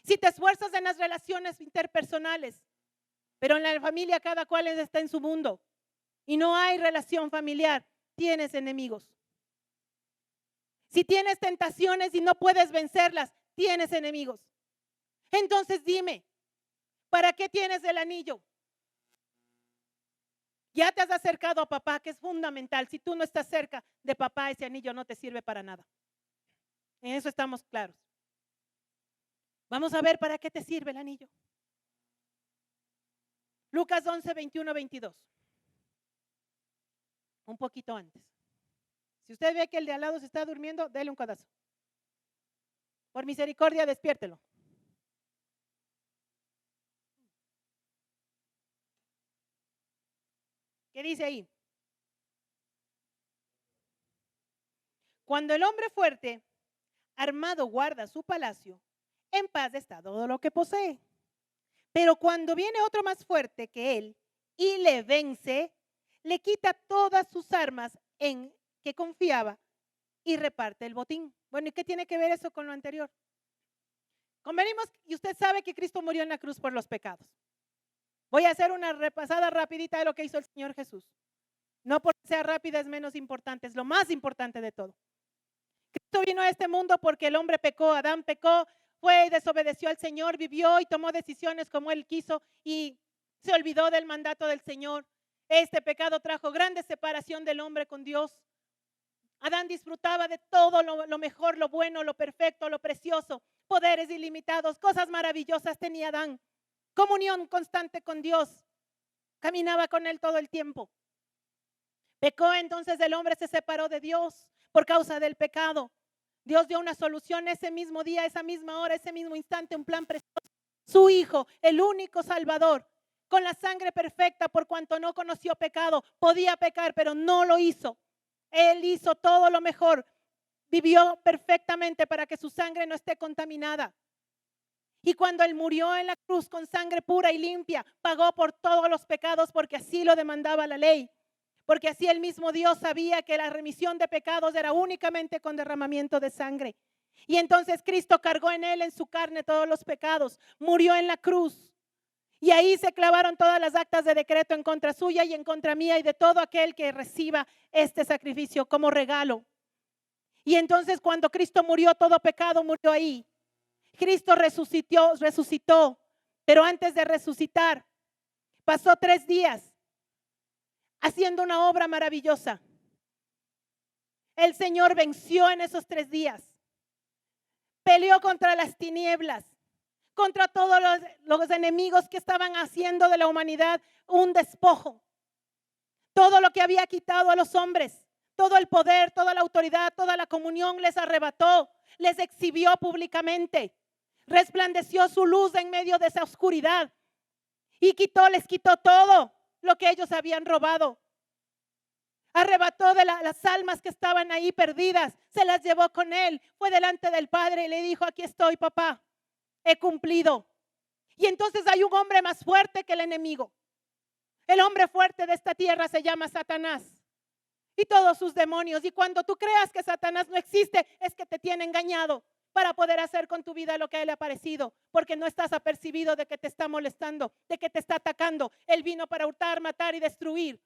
Si te esfuerzas en las relaciones interpersonales, pero en la familia cada cual está en su mundo y no hay relación familiar, tienes enemigos. Si tienes tentaciones y no puedes vencerlas, tienes enemigos. Entonces dime, ¿para qué tienes el anillo? Ya te has acercado a papá, que es fundamental. Si tú no estás cerca de papá, ese anillo no te sirve para nada. En eso estamos claros. Vamos a ver para qué te sirve el anillo. Lucas 11, 21, 22. Un poquito antes. Si usted ve que el de al lado se está durmiendo, déle un codazo. Por misericordia, despiértelo. ¿Qué dice ahí? Cuando el hombre fuerte, armado, guarda su palacio, en paz está todo lo que posee. Pero cuando viene otro más fuerte que él y le vence, le quita todas sus armas en que confiaba y reparte el botín. Bueno, ¿y qué tiene que ver eso con lo anterior? Convenimos, y usted sabe que Cristo murió en la cruz por los pecados. Voy a hacer una repasada rapidita de lo que hizo el Señor Jesús. No porque sea rápida es menos importante, es lo más importante de todo. Cristo vino a este mundo porque el hombre pecó, Adán pecó, fue y desobedeció al Señor, vivió y tomó decisiones como él quiso y se olvidó del mandato del Señor. Este pecado trajo grande separación del hombre con Dios. Adán disfrutaba de todo lo mejor, lo bueno, lo perfecto, lo precioso, poderes ilimitados, cosas maravillosas tenía Adán. Comunión constante con Dios, caminaba con él todo el tiempo. Pecó, entonces el hombre se separó de Dios por causa del pecado. Dios dio una solución ese mismo día, esa misma hora, ese mismo instante, un plan precioso. Su Hijo, el único Salvador, con la sangre perfecta, por cuanto no conoció pecado, podía pecar, pero no lo hizo. Él hizo todo lo mejor, vivió perfectamente para que su sangre no esté contaminada. Y cuando Él murió en la cruz con sangre pura y limpia, pagó por todos los pecados porque así lo demandaba la ley. Porque así el mismo Dios sabía que la remisión de pecados era únicamente con derramamiento de sangre. Y entonces Cristo cargó en Él, en su carne, todos los pecados. Murió en la cruz. Y ahí se clavaron todas las actas de decreto en contra suya y en contra mía y de todo aquel que reciba este sacrificio como regalo. Y entonces cuando Cristo murió, todo pecado murió ahí. Cristo resucitó, pero antes de resucitar, pasó 3 días haciendo una obra maravillosa. El Señor venció en esos 3 días. Peleó contra las tinieblas, contra todos los enemigos que estaban haciendo de la humanidad un despojo. Todo lo que había quitado a los hombres, todo el poder, toda la autoridad, toda la comunión les arrebató, les exhibió públicamente. Resplandeció su luz en medio de esa oscuridad y les quitó todo lo que ellos habían robado. Arrebató de las almas que estaban ahí perdidas, se las llevó con él, fue delante del Padre y le dijo: aquí estoy, papá, he cumplido. Y entonces hay un hombre más fuerte que el enemigo. El hombre fuerte de esta tierra se llama Satanás y todos sus demonios. Y cuando tú creas que Satanás no existe, es que te tiene engañado para poder hacer con tu vida lo que a él le ha parecido, porque no estás apercibido de que te está molestando, de que te está atacando. Él vino para hurtar, matar y destruir.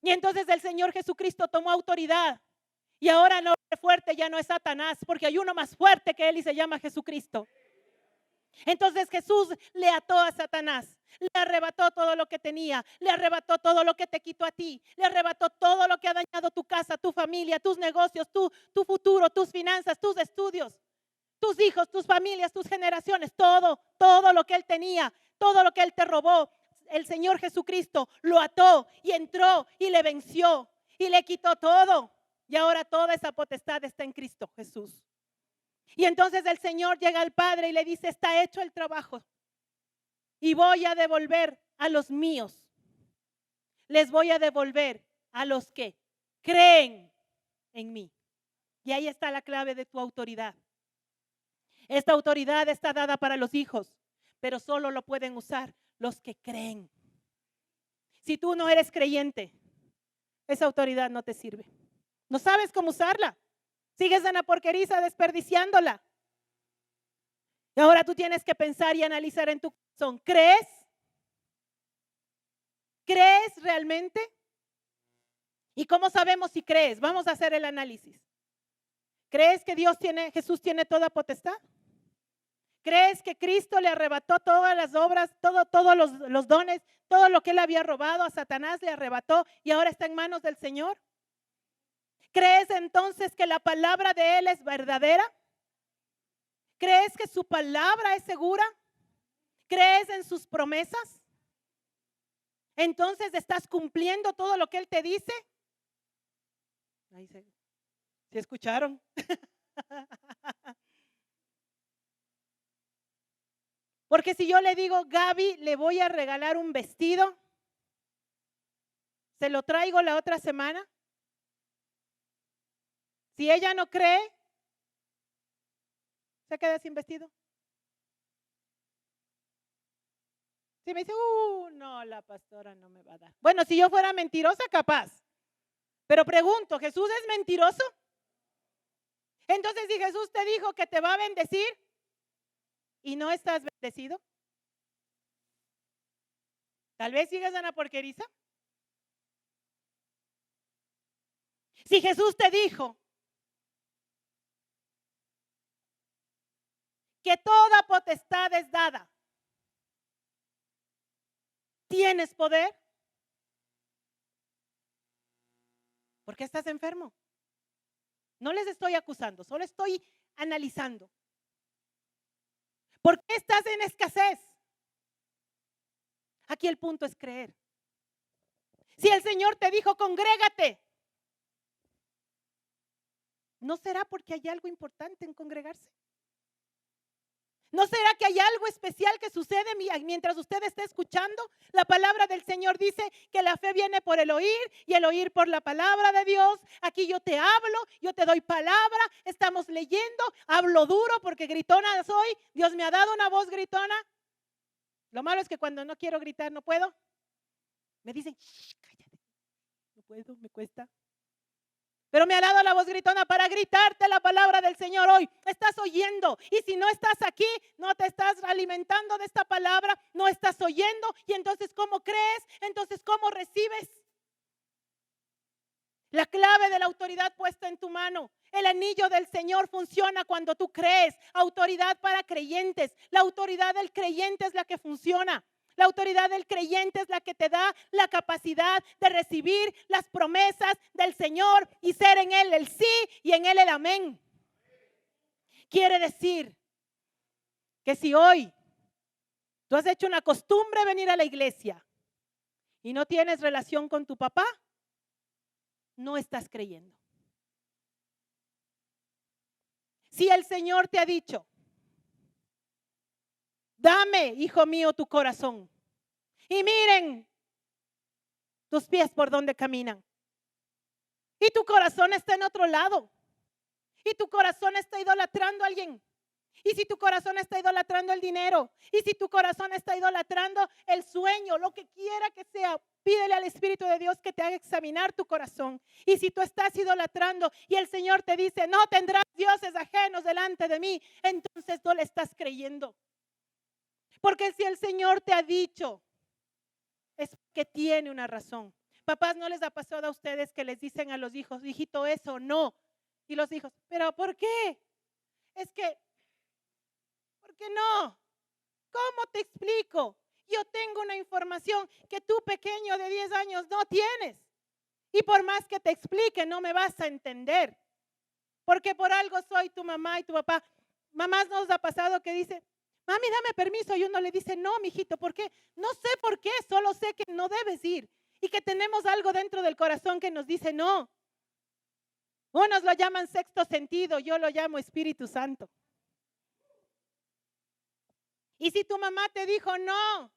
Y entonces el Señor Jesucristo tomó autoridad y ahora el hombre fuerte ya no es Satanás, porque hay uno más fuerte que él y se llama Jesucristo. Entonces Jesús le ató a Satanás, le arrebató todo lo que tenía, le arrebató todo lo que te quitó a ti, le arrebató todo lo que ha dañado tu casa, tu familia, tus negocios, tu futuro, tus finanzas, tus estudios, tus hijos, tus familias, tus generaciones, todo lo que él tenía, todo lo que él te robó. El Señor Jesucristo lo ató y entró y le venció y le quitó todo. Y ahora toda esa potestad está en Cristo Jesús. Y entonces el Señor llega al Padre y le dice, está hecho el trabajo y voy a devolver a los míos. Les voy a devolver a los que creen en mí. Y ahí está la clave de tu autoridad. Esta autoridad está dada para los hijos, pero solo lo pueden usar los que creen. Si tú no eres creyente, esa autoridad no te sirve. No sabes cómo usarla. Sigues en la porqueriza desperdiciándola. Y ahora tú tienes que pensar y analizar en tu corazón. ¿Crees? ¿Crees realmente? ¿Y cómo sabemos si crees? Vamos a hacer el análisis. ¿Crees que Jesús tiene toda potestad? ¿Crees que Cristo le arrebató todas las obras, todos los dones, todo lo que él había robado a Satanás le arrebató y ahora está en manos del Señor? ¿Crees entonces que la palabra de él es verdadera? ¿Crees que su palabra es segura? ¿Crees en sus promesas? Entonces, ¿estás cumpliendo todo lo que él te dice? Ahí ¿sí escucharon? Porque si yo le digo, Gaby, le voy a regalar un vestido, se lo traigo la otra semana. Si ella no cree, se queda sin vestido. Si me dice, no, la pastora no me va a dar. Bueno, si yo fuera mentirosa, capaz. Pero pregunto, ¿Jesús es mentiroso? Entonces, si Jesús te dijo que te va a bendecir y no estás bendecido, tal vez sigas en la porqueriza. Si Jesús te dijo que toda potestad es dada, ¿tienes poder? ¿Por qué estás enfermo? No les estoy acusando, solo estoy analizando. ¿Por qué estás en escasez? Aquí el punto es creer. Si el Señor te dijo, congrégate, ¿no será porque hay algo importante en congregarse? ¿No será que hay algo especial que sucede mientras usted está escuchando? La palabra del Señor dice que la fe viene por el oír y el oír por la palabra de Dios. Aquí yo te hablo, yo te doy palabra, estamos leyendo, hablo duro porque gritona soy. Dios me ha dado una voz gritona. Lo malo es que cuando no quiero gritar no puedo. Me dicen, cállate, no puedo, me cuesta. Pero me ha dado la voz gritona para gritarte la palabra del Señor hoy. Estás oyendo. Y si no estás aquí, no te estás alimentando de esta palabra, no estás oyendo. Y entonces, ¿cómo crees? Entonces, ¿cómo recibes? La clave de la autoridad puesta en tu mano. El anillo del Señor funciona cuando tú crees. Autoridad para creyentes. La autoridad del creyente es la que funciona. La autoridad del creyente es la que te da la capacidad de recibir las promesas del Señor y ser en Él el sí y en Él el amén. Quiere decir que si hoy tú has hecho una costumbre venir a la iglesia y no tienes relación con tu papá, no estás creyendo. Si el Señor te ha dicho, dame, hijo mío, tu corazón. Y miren tus pies por donde caminan. Y tu corazón está en otro lado. Y tu corazón está idolatrando a alguien. Y si tu corazón está idolatrando el dinero. Y si tu corazón está idolatrando el sueño, lo que quiera que sea, pídele al Espíritu de Dios que te haga examinar tu corazón. Y si tú estás idolatrando y el Señor te dice, no tendrás dioses ajenos delante de mí, entonces no le estás creyendo. Porque si el Señor te ha dicho, es que tiene una razón. Papás, ¿no les ha pasado a ustedes que les dicen a los hijos, hijito, eso no? Y los hijos, ¿pero por qué? Es que, ¿por qué no? ¿Cómo te explico? Yo tengo una información que tú pequeño de 10 años no tienes. Y por más que te explique, no me vas a entender. Porque por algo soy tu mamá y tu papá. Mamás nos ha pasado que dice, mami, dame permiso. Y uno le dice, no, mijito, ¿por qué? No sé por qué, solo sé que no debes ir. Y que tenemos algo dentro del corazón que nos dice no. Unos lo llaman sexto sentido, yo lo llamo Espíritu Santo. Y si tu mamá te dijo no,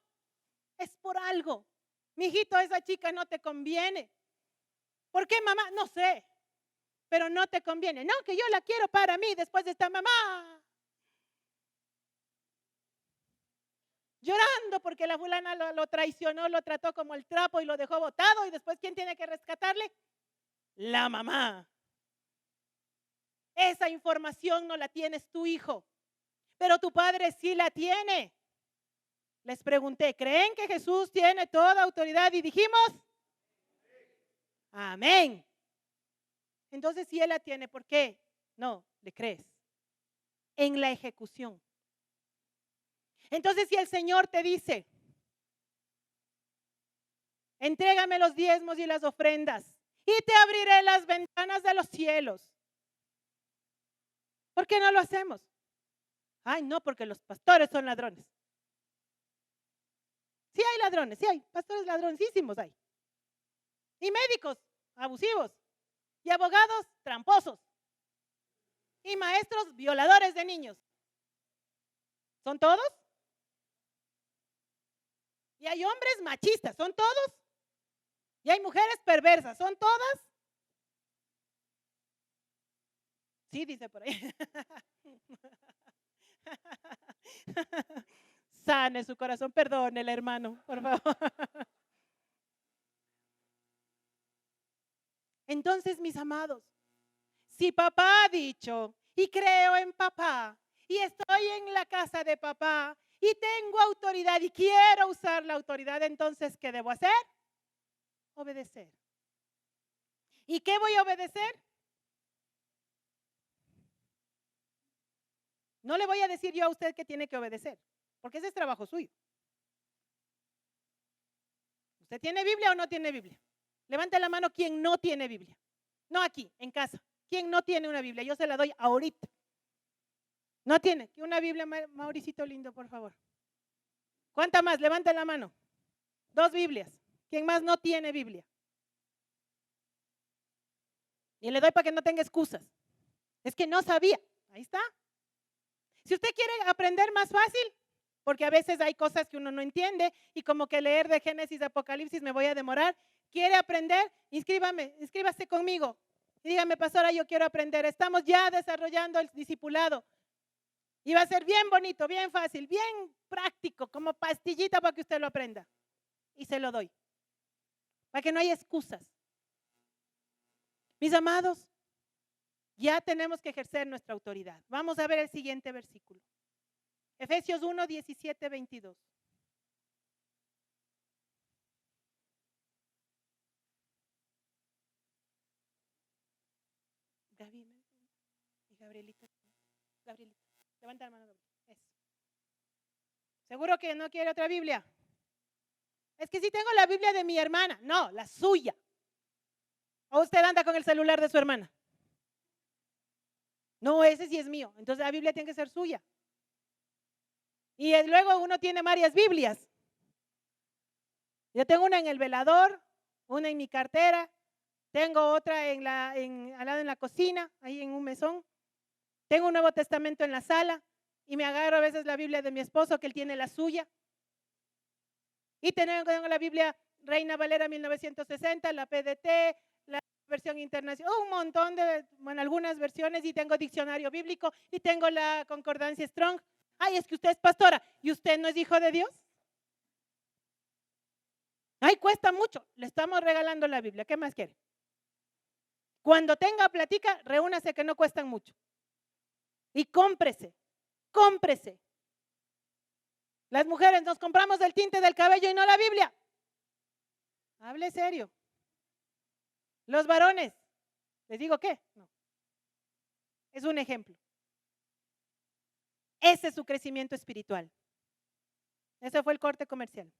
es por algo. Mijito, esa chica no te conviene. ¿Por qué, mamá? No sé, pero no te conviene. No, que yo la quiero para mí después de esta mamá. Llorando porque la fulana lo traicionó, lo trató como el trapo y lo dejó botado. Y después, ¿quién tiene que rescatarle? La mamá. Esa información no la tienes tu hijo, pero tu padre sí la tiene. Les pregunté, ¿creen que Jesús tiene toda autoridad? Y dijimos, amén. Entonces, si Él la tiene, ¿por qué no le crees? En la ejecución. Entonces, si el Señor te dice, entrégame los diezmos y las ofrendas y te abriré las ventanas de los cielos, ¿por qué no lo hacemos? Ay, no, porque los pastores son ladrones. Sí hay ladrones, sí hay pastores ladroncísimos hay. Y médicos abusivos. Y abogados tramposos. Y maestros violadores de niños. ¿Son todos? Y hay hombres machistas, ¿son todos? Y hay mujeres perversas, ¿son todas? Sí, dice por ahí. Sane su corazón, perdone el hermano, por favor. Entonces, mis amados, si papá ha dicho y creo en papá y estoy en la casa de papá y tengo autoridad y quiero usar la autoridad, entonces, ¿qué debo hacer? Obedecer. ¿Y qué voy a obedecer? No le voy a decir yo a usted que tiene que obedecer, porque ese es trabajo suyo. ¿Usted tiene Biblia o no tiene Biblia? Levante la mano quien no tiene Biblia. No aquí, en casa. ¿Quién no tiene una Biblia? Yo se la doy ahorita. ¿No tiene? Una Biblia, Mauricito lindo, por favor. ¿Cuánta más? Levante la mano. 2 Biblias. ¿Quién más no tiene Biblia? Y le doy para que no tenga excusas. Es que no sabía. Ahí está. Si usted quiere aprender más fácil, porque a veces hay cosas que uno no entiende y como que leer de Génesis a Apocalipsis me voy a demorar. ¿Quiere aprender? Inscríbase conmigo. Y dígame, pastora, yo quiero aprender. Estamos ya desarrollando el discipulado. Y va a ser bien bonito, bien fácil, bien práctico, como pastillita para que usted lo aprenda. Y se lo doy. Para que no haya excusas. Mis amados, ya tenemos que ejercer nuestra autoridad. Vamos a ver el siguiente versículo. Efesios 1, 17, 22. Gabrielita, levanta la mano. Eso. ¿Seguro que no quiere otra Biblia? Es que sí tengo la Biblia de mi hermana. No, la suya. ¿O usted anda con el celular de su hermana? No, ese sí es mío. Entonces la Biblia tiene que ser suya. Y luego uno tiene varias Biblias. Yo tengo una en el velador, una en mi cartera, tengo otra al lado en la cocina, ahí en un mesón. Tengo un Nuevo Testamento en la sala y me agarro a veces la Biblia de mi esposo, que él tiene la suya. Y tengo la Biblia Reina Valera 1960, la PDT, la versión internacional, un montón algunas versiones, y tengo diccionario bíblico y tengo la concordancia Strong. Ay, es que usted es pastora y usted no es hijo de Dios. Ay, cuesta mucho. Le estamos regalando la Biblia. ¿Qué más quiere? Cuando tenga platica, reúnase, que no cuestan mucho. Y cómprese. Las mujeres nos compramos el tinte del cabello y no la Biblia. Hable serio. Los varones, ¿les digo qué? No. Es un ejemplo. Ese es su crecimiento espiritual. Ese fue el corte comercial.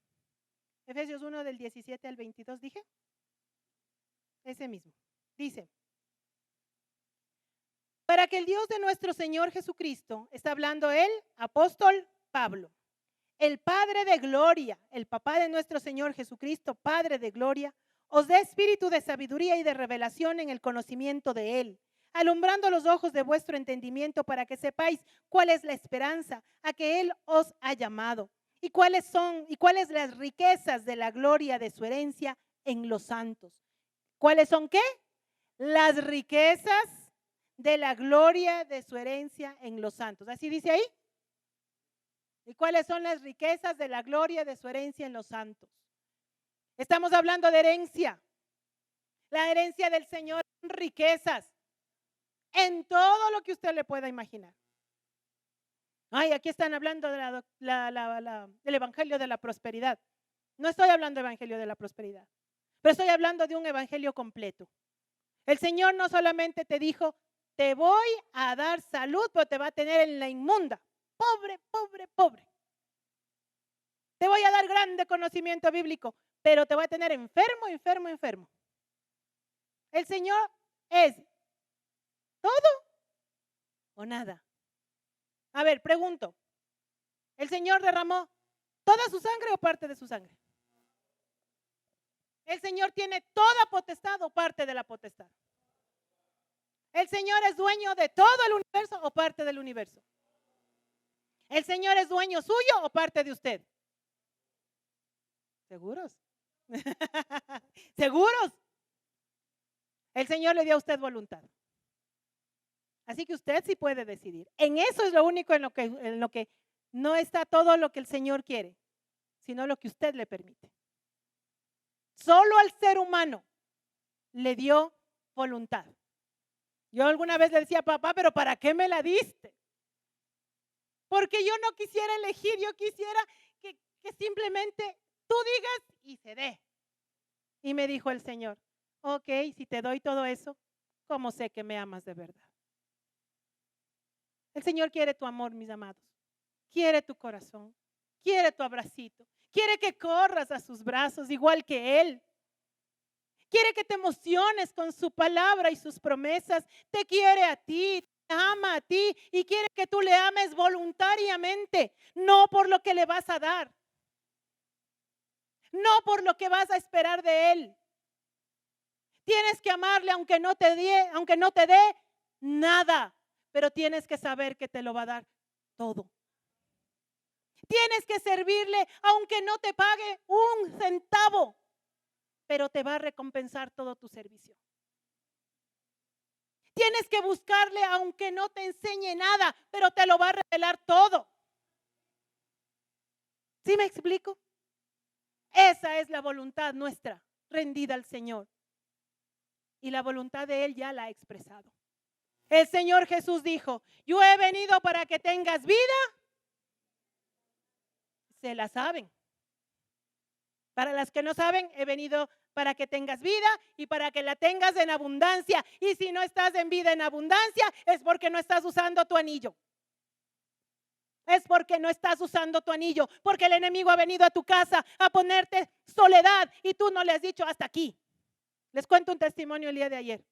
Efesios 1 del 17 al 22, dije. Ese mismo. Dice, para que el Dios de nuestro Señor Jesucristo, está hablando el apóstol Pablo, el Padre de gloria, el papá de nuestro Señor Jesucristo, Padre de gloria, os dé espíritu de sabiduría y de revelación en el conocimiento de Él, alumbrando los ojos de vuestro entendimiento para que sepáis cuál es la esperanza a que Él os ha llamado y cuáles las riquezas de la gloria de su herencia en los santos. ¿Cuáles son qué? Las riquezas de la gloria de su herencia en los santos. ¿Así dice ahí? ¿Y cuáles son las riquezas de la gloria de su herencia en los santos? Estamos hablando de herencia. La herencia del Señor son riquezas en todo lo que usted le pueda imaginar. Ay, aquí están hablando de del evangelio de la prosperidad. No estoy hablando del evangelio de la prosperidad, pero estoy hablando de un evangelio completo. El Señor no solamente te dijo, te voy a dar salud, pero te va a tener en la inmunda. Pobre, pobre, pobre. Te voy a dar grande conocimiento bíblico, pero te voy a tener enfermo, enfermo, enfermo. El Señor es todo o nada. A ver, pregunto, ¿el Señor derramó toda su sangre o parte de su sangre? El Señor tiene toda potestad o parte de la potestad. ¿El Señor es dueño de todo el universo o parte del universo? ¿El Señor es dueño suyo o parte de usted? ¿Seguros? ¿Seguros? El Señor le dio a usted voluntad. Así que usted sí puede decidir. En eso es lo único en lo que no está todo lo que el Señor quiere, sino lo que usted le permite. Solo al ser humano le dio voluntad. Yo alguna vez le decía, papá, pero ¿para qué me la diste? Porque yo no quisiera elegir, yo quisiera que simplemente tú digas y se dé. Y me dijo el Señor, ok, si te doy todo eso, ¿cómo sé que me amas de verdad? El Señor quiere tu amor, mis amados. Quiere tu corazón, quiere tu abracito, quiere que corras a sus brazos igual que Él. Quiere que te emociones con su palabra y sus promesas. Te quiere a ti, te ama a ti y quiere que tú le ames voluntariamente, no por lo que le vas a dar, no por lo que vas a esperar de Él. Tienes que amarle aunque no te dé nada, pero tienes que saber que te lo va a dar todo. Tienes que servirle aunque no te pague un centavo, pero te va a recompensar todo tu servicio. Tienes que buscarle aunque no te enseñe nada, pero te lo va a revelar todo. ¿Sí me explico? Esa es la voluntad nuestra, rendida al Señor. Y la voluntad de Él ya la ha expresado. El Señor Jesús dijo, yo he venido para que tengas vida. Se la saben. Para las que no saben, he venido para que tengas vida y para que la tengas en abundancia. Y si no estás en vida en abundancia, es porque no estás usando tu anillo. Es porque no estás usando tu anillo, porque el enemigo ha venido a tu casa a ponerte soledad y tú no le has dicho hasta aquí. Les cuento un testimonio el día de ayer.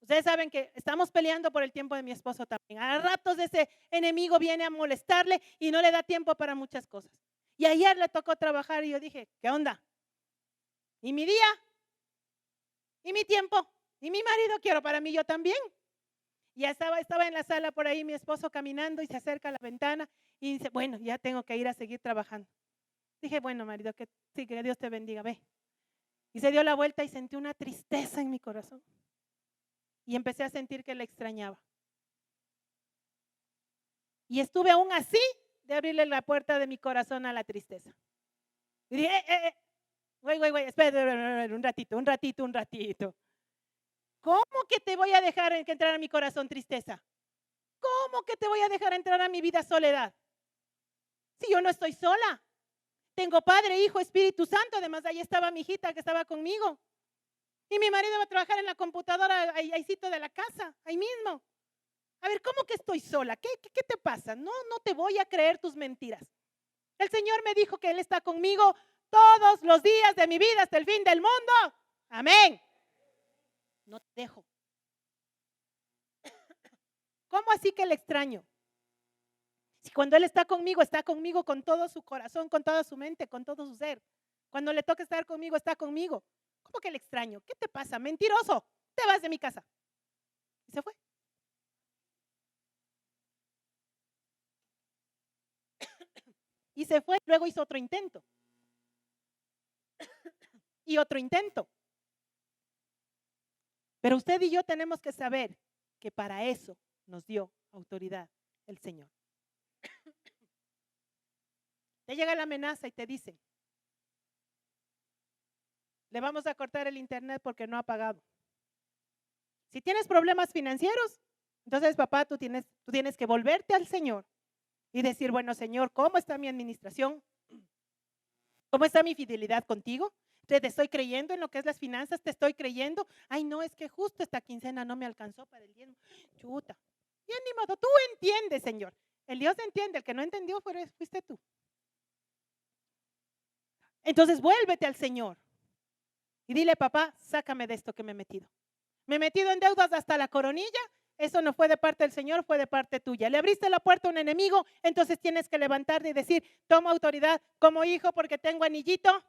Ustedes saben que estamos peleando por el tiempo de mi esposo también. A ratos ese enemigo viene a molestarle y no le da tiempo para muchas cosas. Y ayer le tocó trabajar y yo dije, ¿qué onda? ¿Y mi día? ¿Y mi tiempo? ¿Y mi marido quiero para mí yo también? Ya estaba en la sala por ahí mi esposo caminando y se acerca a la ventana y dice, bueno, ya tengo que ir a seguir trabajando. Dije, bueno, marido, que Dios te bendiga, ve. Y se dio la vuelta y sentí una tristeza en mi corazón. Y empecé a sentir que le extrañaba. Y estuve aún así de abrirle la puerta de mi corazón a la tristeza. Y dije, güey, espera, un ratito. ¿Cómo que te voy a dejar entrar a mi corazón tristeza? ¿Cómo que te voy a dejar entrar a mi vida soledad? Si yo no estoy sola. Tengo Padre, Hijo, Espíritu Santo. Además, ahí estaba mi hijita que estaba conmigo. Y mi marido va a trabajar en la computadora ahícito de la casa, ahí mismo. A ver, ¿cómo que estoy sola? ¿Qué te pasa? No te voy a creer tus mentiras. El Señor me dijo que Él está conmigo todos los días de mi vida hasta el fin del mundo. Amén. No te dejo. ¿Cómo así que le extraño? Si cuando Él está conmigo con todo su corazón, con toda su mente, con todo su ser. Cuando le toca estar conmigo, está conmigo. ¿Cómo que le extraño? ¿Qué te pasa? Mentiroso. Te vas de mi casa. Y se fue. Y se fue, luego hizo otro intento. Y otro intento. Pero usted y yo tenemos que saber que para eso nos dio autoridad el Señor. Te llega la amenaza y te dice, le vamos a cortar el internet porque no ha pagado. Si tienes problemas financieros, entonces papá, tú tienes que volverte al Señor y decir, bueno Señor, ¿cómo está mi administración? ¿Cómo está mi fidelidad contigo? Te estoy creyendo en lo que es las finanzas, te estoy creyendo. Ay, no, es que justo esta quincena no me alcanzó para el diezmo. Chuta. Y ni modo, tú entiendes, Señor. El Dios entiende, el que no entendió fuiste tú. Entonces vuélvete al Señor y dile, papá, sácame de esto que me he metido. Me he metido en deudas hasta la coronilla. Eso no fue de parte del Señor, fue de parte tuya. Le abriste la puerta a un enemigo, entonces tienes que levantarte y decir, tomo autoridad como hijo porque tengo anillito.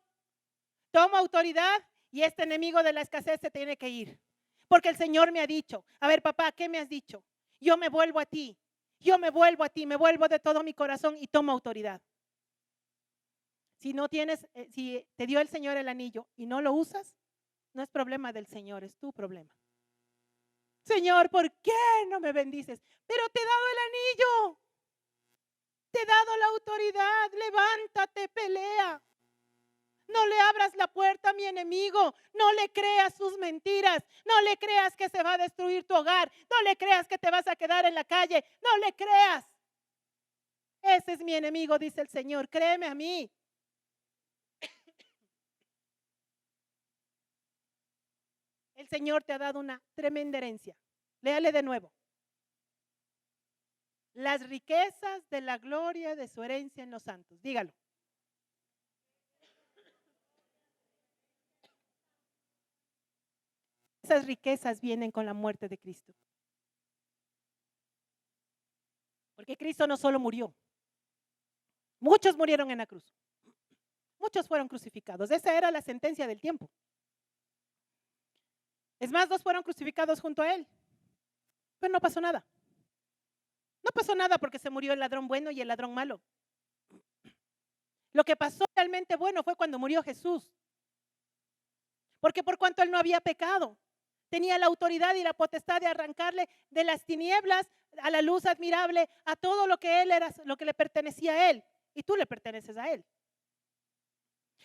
Tomo autoridad y este enemigo de la escasez se tiene que ir. Porque el Señor me ha dicho, a ver papá, ¿qué me has dicho? Yo me vuelvo a ti, me vuelvo de todo mi corazón y tomo autoridad. Si no tienes, si te dio el Señor el anillo y no lo usas, no es problema del Señor, es tu problema. Señor, ¿por qué no me bendices? Pero te he dado el anillo, te he dado la autoridad, levántate, pelea. No le abras la puerta a mi enemigo, no le creas sus mentiras, no le creas que se va a destruir tu hogar, no le creas que te vas a quedar en la calle, no le creas. Ese es mi enemigo, dice el Señor, créeme a mí. El Señor te ha dado una tremenda herencia. Léale de nuevo. Las riquezas de la gloria de su herencia en los santos. Dígalo. Esas riquezas vienen con la muerte de Cristo. Porque Cristo no solo murió. Muchos murieron en la cruz. Muchos fueron crucificados. Esa era la sentencia del tiempo. Es más, 2 fueron crucificados junto a él. Pero no pasó nada. No pasó nada porque se murió el ladrón bueno y el ladrón malo. Lo que pasó realmente bueno fue cuando murió Jesús. Porque por cuanto él no había pecado, tenía la autoridad y la potestad de arrancarle de las tinieblas a la luz admirable, a todo lo que él era, lo que le pertenecía a él. Y tú le perteneces a él.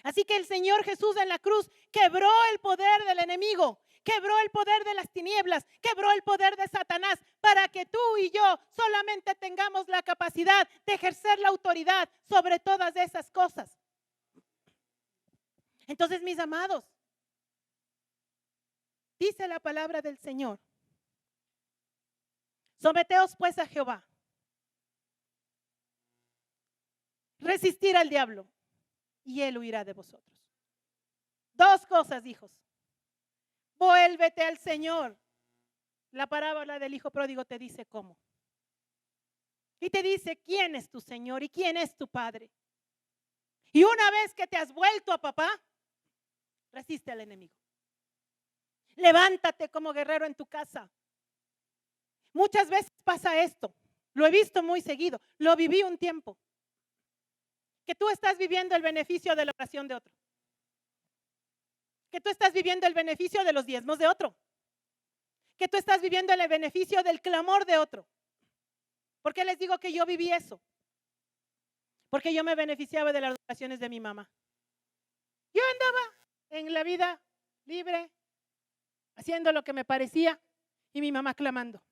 Así que el Señor Jesús en la cruz quebró el poder del enemigo, quebró el poder de las tinieblas, quebró el poder de Satanás para que tú y yo solamente tengamos la capacidad de ejercer la autoridad sobre todas esas cosas. Entonces, mis amados, dice la palabra del Señor, someteos pues a Jehová, resistir al diablo y él huirá de vosotros. 2 cosas, hijos. Vuélvete al Señor. La parábola del hijo pródigo te dice cómo. Y te dice quién es tu Señor y quién es tu Padre. Y una vez que te has vuelto a papá, resiste al enemigo. Levántate como guerrero en tu casa. Muchas veces pasa esto. Lo he visto muy seguido. Lo viví un tiempo. Que tú estás viviendo el beneficio de la oración de otro. Que tú estás viviendo el beneficio de los diezmos de otro. Que tú estás viviendo el beneficio del clamor de otro. ¿Por qué les digo que yo viví eso? Porque yo me beneficiaba de las oraciones de mi mamá. Yo andaba en la vida libre, haciendo lo que me parecía, y mi mamá clamando.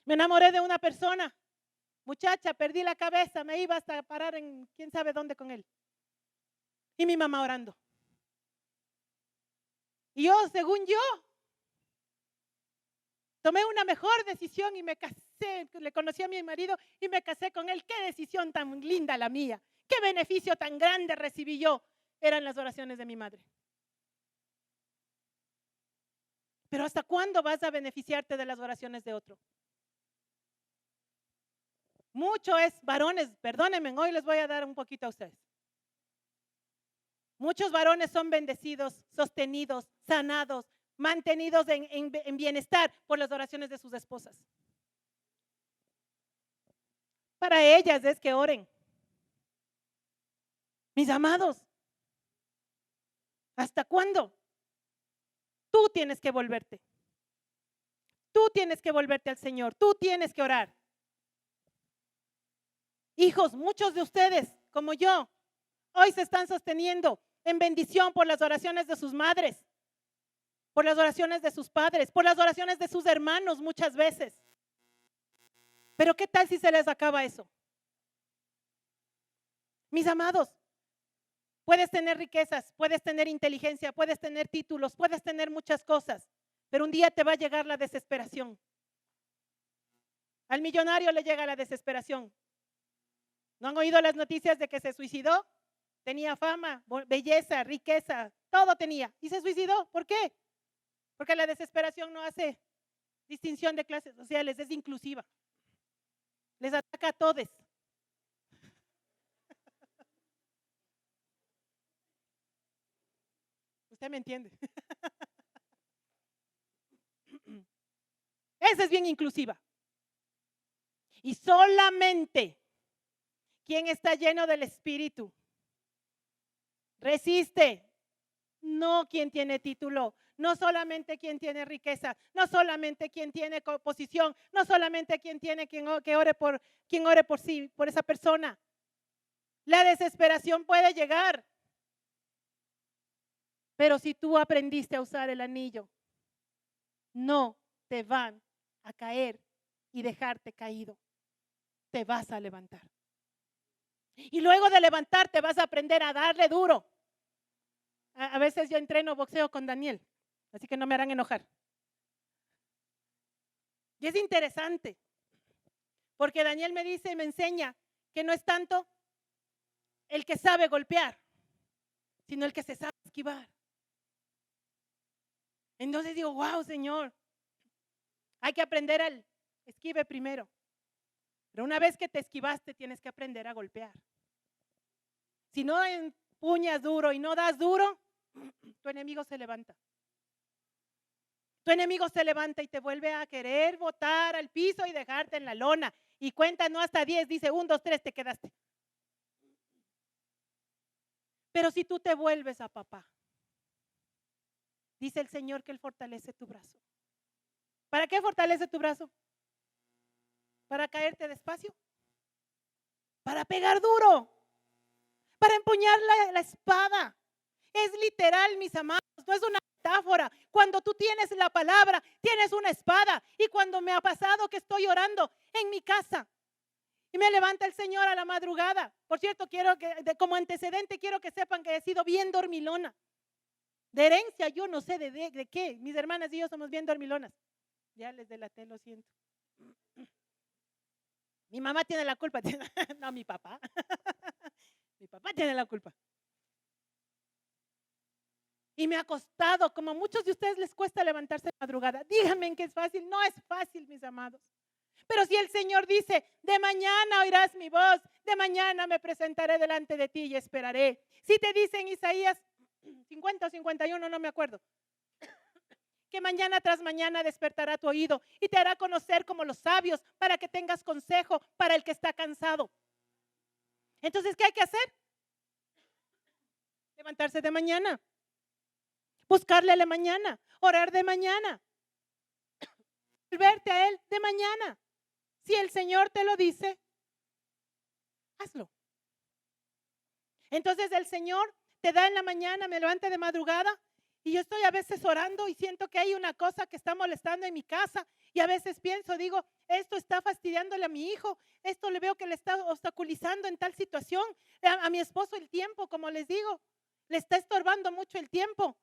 Me enamoré de una persona, muchacha, perdí la cabeza, me iba hasta parar en quién sabe dónde con él. Y mi mamá orando. Y yo, según yo, tomé una mejor decisión y me casé le conocí a mi marido y me casé con él. Qué decisión tan linda la mía. Qué beneficio tan grande recibí yo. Eran las oraciones de mi madre. Pero ¿hasta cuándo vas a beneficiarte de las oraciones de otro? Mucho es, varones, perdónenme, hoy les voy a dar un poquito a ustedes. Muchos varones son bendecidos, sostenidos, sanados, mantenidos en bienestar por las oraciones de sus esposas. Para ellas es que oren. Mis amados, ¿hasta cuándo? Tú tienes que volverte. Tú tienes que volverte al Señor. Tú tienes que orar. Hijos, muchos de ustedes, como yo, hoy se están sosteniendo en bendición por las oraciones de sus madres, por las oraciones de sus padres, por las oraciones de sus hermanos muchas veces. Pero ¿qué tal si se les acaba eso? Mis amados, puedes tener riquezas, puedes tener inteligencia, puedes tener títulos, puedes tener muchas cosas, pero un día te va a llegar la desesperación. Al millonario le llega la desesperación. ¿No han oído las noticias de que se suicidó? Tenía fama, belleza, riqueza, todo tenía. Y se suicidó. ¿Por qué? Porque la desesperación no hace distinción de clases sociales, es inclusiva. Les ataca a todos. Usted me entiende. Esa es bien inclusiva. Y solamente quien está lleno del Espíritu resiste, no quien tiene título, no solamente quien tiene riqueza, no solamente quien tiene posición, no solamente quien tiene quien ore por sí, por esa persona. La desesperación puede llegar, pero si tú aprendiste a usar el anillo, no te van a caer y dejarte caído. Te vas a levantar. Y luego de levantarte vas a aprender a darle duro. A veces yo entreno boxeo con Daniel, así que no me harán enojar. Y es interesante, porque Daniel me dice y me enseña que no es tanto el que sabe golpear, sino el que se sabe esquivar. Entonces digo, wow, Señor, hay que aprender al esquive primero. Pero una vez que te esquivaste, tienes que aprender a golpear. Si no empuñas duro y no das duro, tu enemigo se levanta. Tu enemigo se levanta y te vuelve a querer botar al piso y dejarte en la lona. Y cuenta no hasta 10, dice 1, 2, 3, te quedaste. Pero si tú te vuelves a papá, dice el Señor que Él fortalece tu brazo. ¿Para qué fortalece tu brazo? ¿Para caerte despacio? Para pegar duro. Para empuñar la espada. Es literal, mis amados, no es una metáfora. Cuando tú tienes la palabra, tienes una espada. Y cuando me ha pasado que estoy orando en mi casa y me levanta el Señor a la madrugada. Por cierto, quiero que, como antecedente, quiero que sepan que he sido bien dormilona. De herencia, yo no sé de qué. Mis hermanas y yo somos bien dormilonas. Ya les delaté, lo siento. Mi mamá tiene la culpa. No, mi papá. Mi papá tiene la culpa. Y me ha costado, como a muchos de ustedes les cuesta levantarse de madrugada. Díganme que es fácil. No es fácil, mis amados. Pero si el Señor dice, de mañana oirás mi voz, de mañana me presentaré delante de ti y esperaré. Si te dice en Isaías 50 o 51, no me acuerdo, que mañana tras mañana despertará tu oído y te hará conocer como los sabios para que tengas consejo para el que está cansado. Entonces, ¿qué hay que hacer? Levantarse de mañana, buscarle a la mañana, orar de mañana, volverte a Él de mañana. Si el Señor te lo dice, hazlo. Entonces el Señor te da en la mañana, me levanta de madrugada y yo estoy a veces orando y siento que hay una cosa que está molestando en mi casa y a veces pienso, digo, esto está fastidiándole a mi hijo, esto le veo que le está obstaculizando en tal situación, a mi esposo el tiempo, como les digo, le está estorbando mucho el tiempo.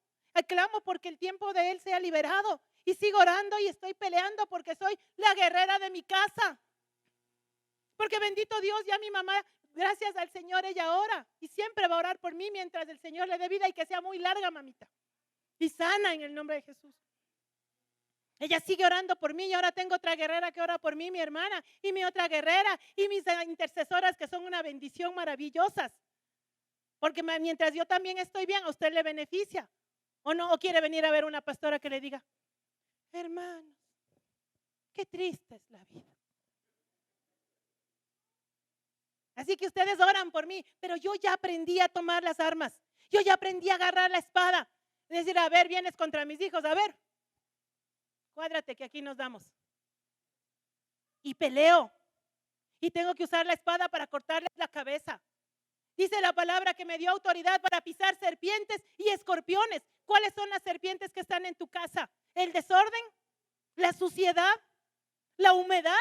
Clamo porque el tiempo de él sea liberado y sigo orando y estoy peleando porque soy la guerrera de mi casa. Porque bendito Dios, ya mi mamá, gracias al Señor, ella ora y siempre va a orar por mí mientras el Señor le dé vida y que sea muy larga, mamita. Y sana en el nombre de Jesús. Ella sigue orando por mí y ahora tengo otra guerrera que ora por mí, mi hermana, y mi otra guerrera y mis intercesoras que son una bendición maravillosas. Porque mientras yo también estoy bien, a usted le beneficia. ¿O no? ¿O quiere venir a ver una pastora que le diga, hermanos, qué triste es la vida? Así que ustedes oran por mí, pero yo ya aprendí a tomar las armas. Yo ya aprendí a agarrar la espada. Es decir, a ver, vienes contra mis hijos, a ver, cuádrate que aquí nos damos. Y peleo. Y tengo que usar la espada para cortarles la cabeza. Dice la palabra que me dio autoridad para pisar serpientes y escorpiones. ¿Cuáles son las serpientes que están en tu casa? ¿El desorden? ¿La suciedad? ¿La humedad?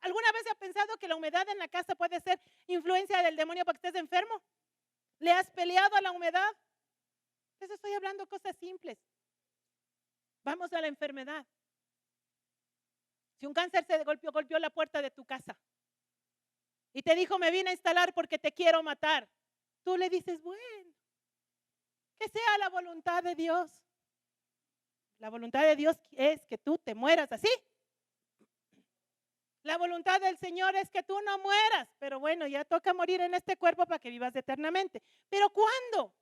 ¿Alguna vez has pensado que la humedad en la casa puede ser influencia del demonio para que estés enfermo? ¿Le has peleado a la humedad? Eso estoy hablando cosas simples. Vamos a la enfermedad. Si un cáncer se golpeó la puerta de tu casa y te dijo, me vine a instalar porque te quiero matar, tú le dices, bueno, que sea la voluntad de Dios. La voluntad de Dios es que tú te mueras así. La voluntad del Señor es que tú no mueras, pero bueno, ya toca morir en este cuerpo para que vivas eternamente. ¿Pero cuándo?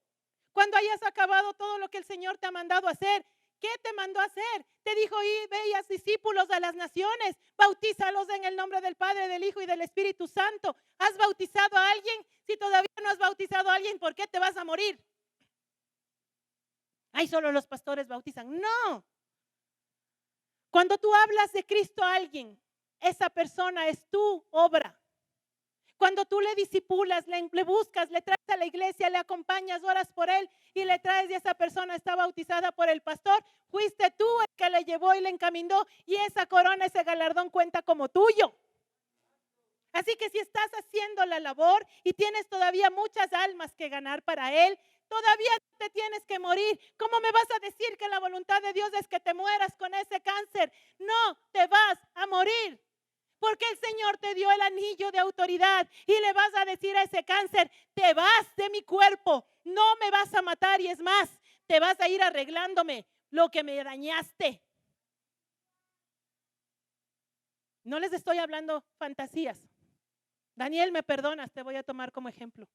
Cuando hayas acabado todo lo que el Señor te ha mandado a hacer. ¿Qué te mandó a hacer? Te dijo, ve y haz discípulos a las naciones, bautízalos en el nombre del Padre, del Hijo y del Espíritu Santo. ¿Has bautizado a alguien? Si todavía no has bautizado a alguien, ¿por qué te vas a morir? Ay, solo los pastores bautizan. No. Cuando tú hablas de Cristo a alguien, esa persona es tu obra. Cuando tú le disipulas, le buscas, le traes a la iglesia, le acompañas, oras por él y le traes y esa persona está bautizada por el pastor, fuiste tú el que le llevó y le encaminó y esa corona, ese galardón cuenta como tuyo. Así que si estás haciendo la labor y tienes todavía muchas almas que ganar para él, todavía te tienes que morir. ¿Cómo me vas a decir que la voluntad de Dios es que te mueras con ese cáncer? No, te vas a morir. Porque el Señor te dio el anillo de autoridad y le vas a decir a ese cáncer, te vas de mi cuerpo, no me vas a matar y es más, te vas a ir arreglándome lo que me dañaste. No les estoy hablando fantasías. Daniel, me perdonas, te voy a tomar como ejemplo.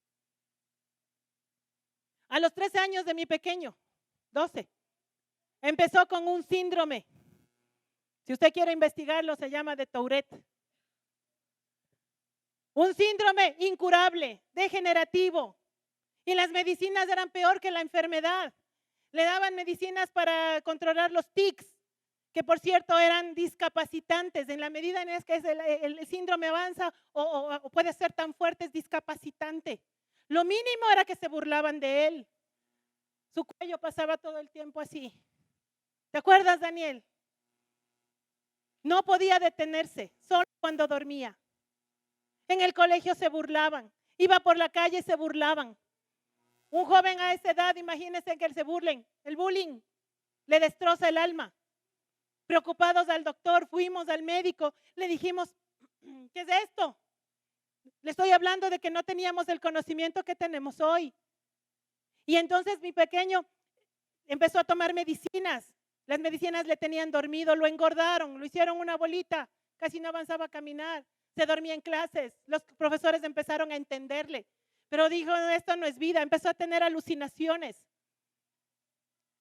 A los 13 años de mi pequeño, 12, empezó con un síndrome. Si usted quiere investigarlo, se llama de Tourette. Un síndrome incurable, degenerativo. Y las medicinas eran peor que la enfermedad. Le daban medicinas para controlar los tics, que por cierto eran discapacitantes. En la medida en que el síndrome avanza o puede ser tan fuerte, es discapacitante. Lo mínimo era que se burlaban de él. Su cuello pasaba todo el tiempo así. ¿Te acuerdas, Daniel? No podía detenerse, solo cuando dormía. En el colegio se burlaban. Iba por la calle y se burlaban. Un joven a esa edad, imagínense que se burlen. El bullying le destroza el alma. Preocupados al doctor, fuimos al médico, le dijimos, ¿qué es esto? Le estoy hablando de que no teníamos el conocimiento que tenemos hoy. Y entonces mi pequeño empezó a tomar medicinas. Las medicinas le tenían dormido, lo engordaron, lo hicieron una bolita, casi no avanzaba a caminar. Se dormía en clases, los profesores empezaron a entenderle, pero dijo, esto no es vida, empezó a tener alucinaciones.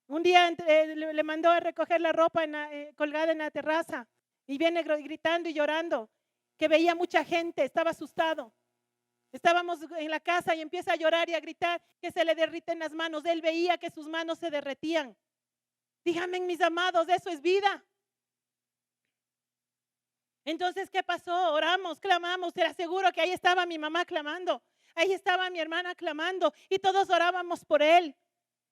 Un día le mandó a recoger la ropa colgada en la terraza y viene gritando y llorando, que veía mucha gente, estaba asustado. Estábamos en la casa y empieza a llorar y a gritar que se le derriten las manos. Él veía que sus manos se derretían. Díganme, mis amados, eso es vida. Entonces, ¿qué pasó? Oramos, clamamos, te aseguro que ahí estaba mi mamá clamando, ahí estaba mi hermana clamando y todos orábamos por él.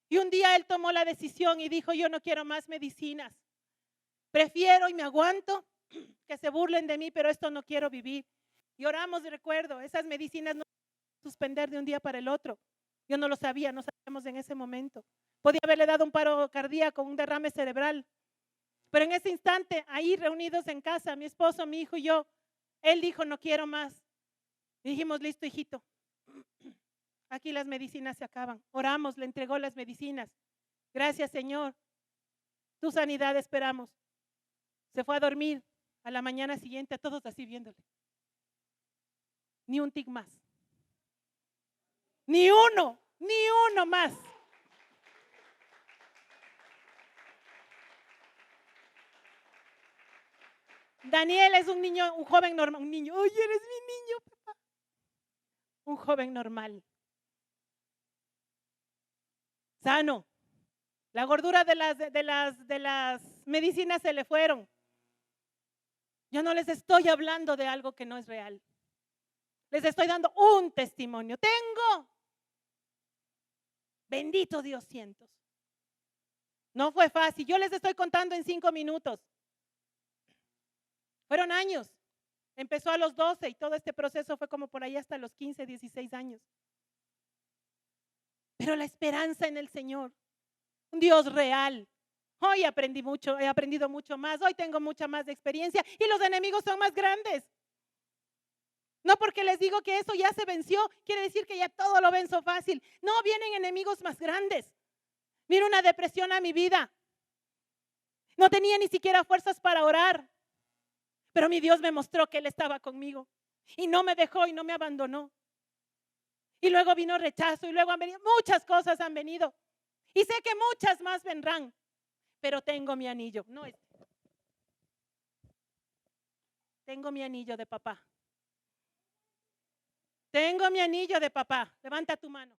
Y un día él tomó la decisión y dijo, yo no quiero más medicinas. Prefiero y me aguanto que se burlen de mí, pero esto no quiero vivir. Y oramos, recuerdo, esas medicinas no se pueden suspender de un día para el otro. Yo no lo sabía, no sabíamos en ese momento. Podía haberle dado un paro cardíaco, un derrame cerebral. Pero en ese instante, ahí reunidos en casa, mi esposo, mi hijo y yo, él dijo, no quiero más. Y dijimos, listo, hijito, aquí las medicinas se acaban. Oramos, le entregó las medicinas. Gracias, Señor. Tu sanidad esperamos. Se fue a dormir. A la mañana siguiente, a todos así viéndole. Ni un tic más. Ni uno más. Daniel es un niño, un joven normal, un niño. Oye, eres mi niño, papá. Un joven normal. Sano. La gordura de las medicinas se le fueron. Yo no les estoy hablando de algo que no es real. Les estoy dando un testimonio. Tengo. Bendito Dios cientos. No fue fácil. Yo les estoy contando en 5 minutos. Fueron años. Empezó a los 12 y todo este proceso fue como por ahí hasta los 15, 16 años. Pero la esperanza en el Señor. Un Dios real. Hoy aprendí mucho, he aprendido mucho más. Hoy tengo mucha más experiencia y los enemigos son más grandes. No porque les digo que eso ya se venció, quiere decir que ya todo lo venzo fácil. No, vienen enemigos más grandes. Vino una depresión a mi vida. No tenía ni siquiera fuerzas para orar. Pero mi Dios me mostró que Él estaba conmigo. Y no me dejó y no me abandonó. Y luego vino rechazo y luego han venido, muchas cosas han venido. Y sé que muchas más vendrán. Pero tengo mi anillo. No, tengo mi anillo de papá. Tengo mi anillo de papá. Levanta tu mano.